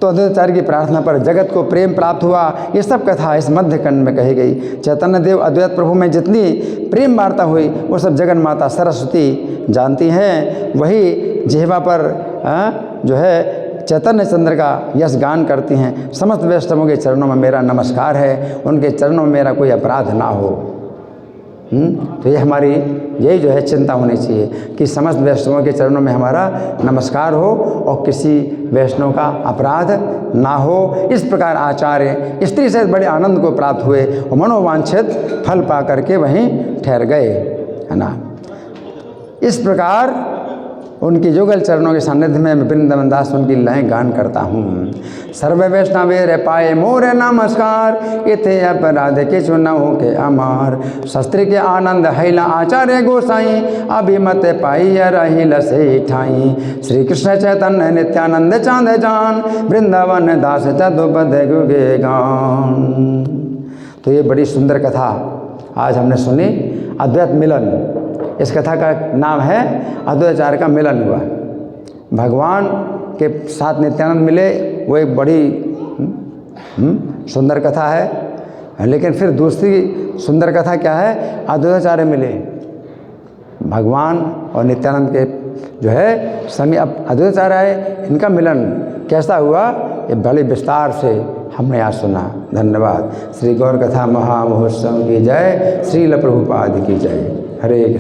तो अद्वैताचार्य की प्रार्थना पर जगत को प्रेम प्राप्त हुआ। ये सब कथा इस मध्य खंड में कही गई। चैतन्य देव अद्वैत प्रभु में जितनी प्रेम वार्ता हुई वो सब जगन माता सरस्वती जानती हैं। वही जिह्वा पर जो है चैतन्य चंद्र का यश गान करती हैं। समस्त वैष्णवों के चरणों में मेरा नमस्कार है, उनके चरणों में मेरा कोई अपराध ना हो। तो ये हमारी यही जो है चिंता होनी चाहिए कि समस्त वैष्णवों के चरणों में हमारा नमस्कार हो और किसी वैष्णव का अपराध ना हो। इस प्रकार आचार्य स्त्री से बड़े आनंद को प्राप्त हुए और मनोवांछित फल पा करके वहीं ठहर गए, है ना। इस प्रकार उनकी युगल चरणों के सानिध्य में वृंदावन दास उनकी लय गान करता हूँ। सर्व वैष्णवेर पाए मोरे नमस्कार, इथे अपराध किछु न हो के अमार। शस्त्र के आनंद हैला आचार्य गोसाई, अभिमत पाई रहिल से ठाई। श्री कृष्ण चैतन्य नित्यानंद चांद जान, वृंदावन दास चतुपद गुगे गान। तो ये बड़ी सुंदर कथा आज हमने सुनी, अद्वैत मिलन। इस कथा का नाम है अद्वैताचार्य का मिलन हुआ। भगवान के साथ नित्यानंद मिले, वो एक बड़ी सुंदर कथा है। लेकिन फिर दूसरी सुंदर कथा क्या है, अद्वैताचार्य मिले भगवान और नित्यानंद के जो है समय। अब अद्वैताचार्य आए, इनका मिलन कैसा हुआ ये बड़े विस्तार से हमने आज सुना। धन्यवाद। श्री गौर कथा महामहोत्सव की जय, श्रील प्रभुपाद की जय। हरे कृष्ण।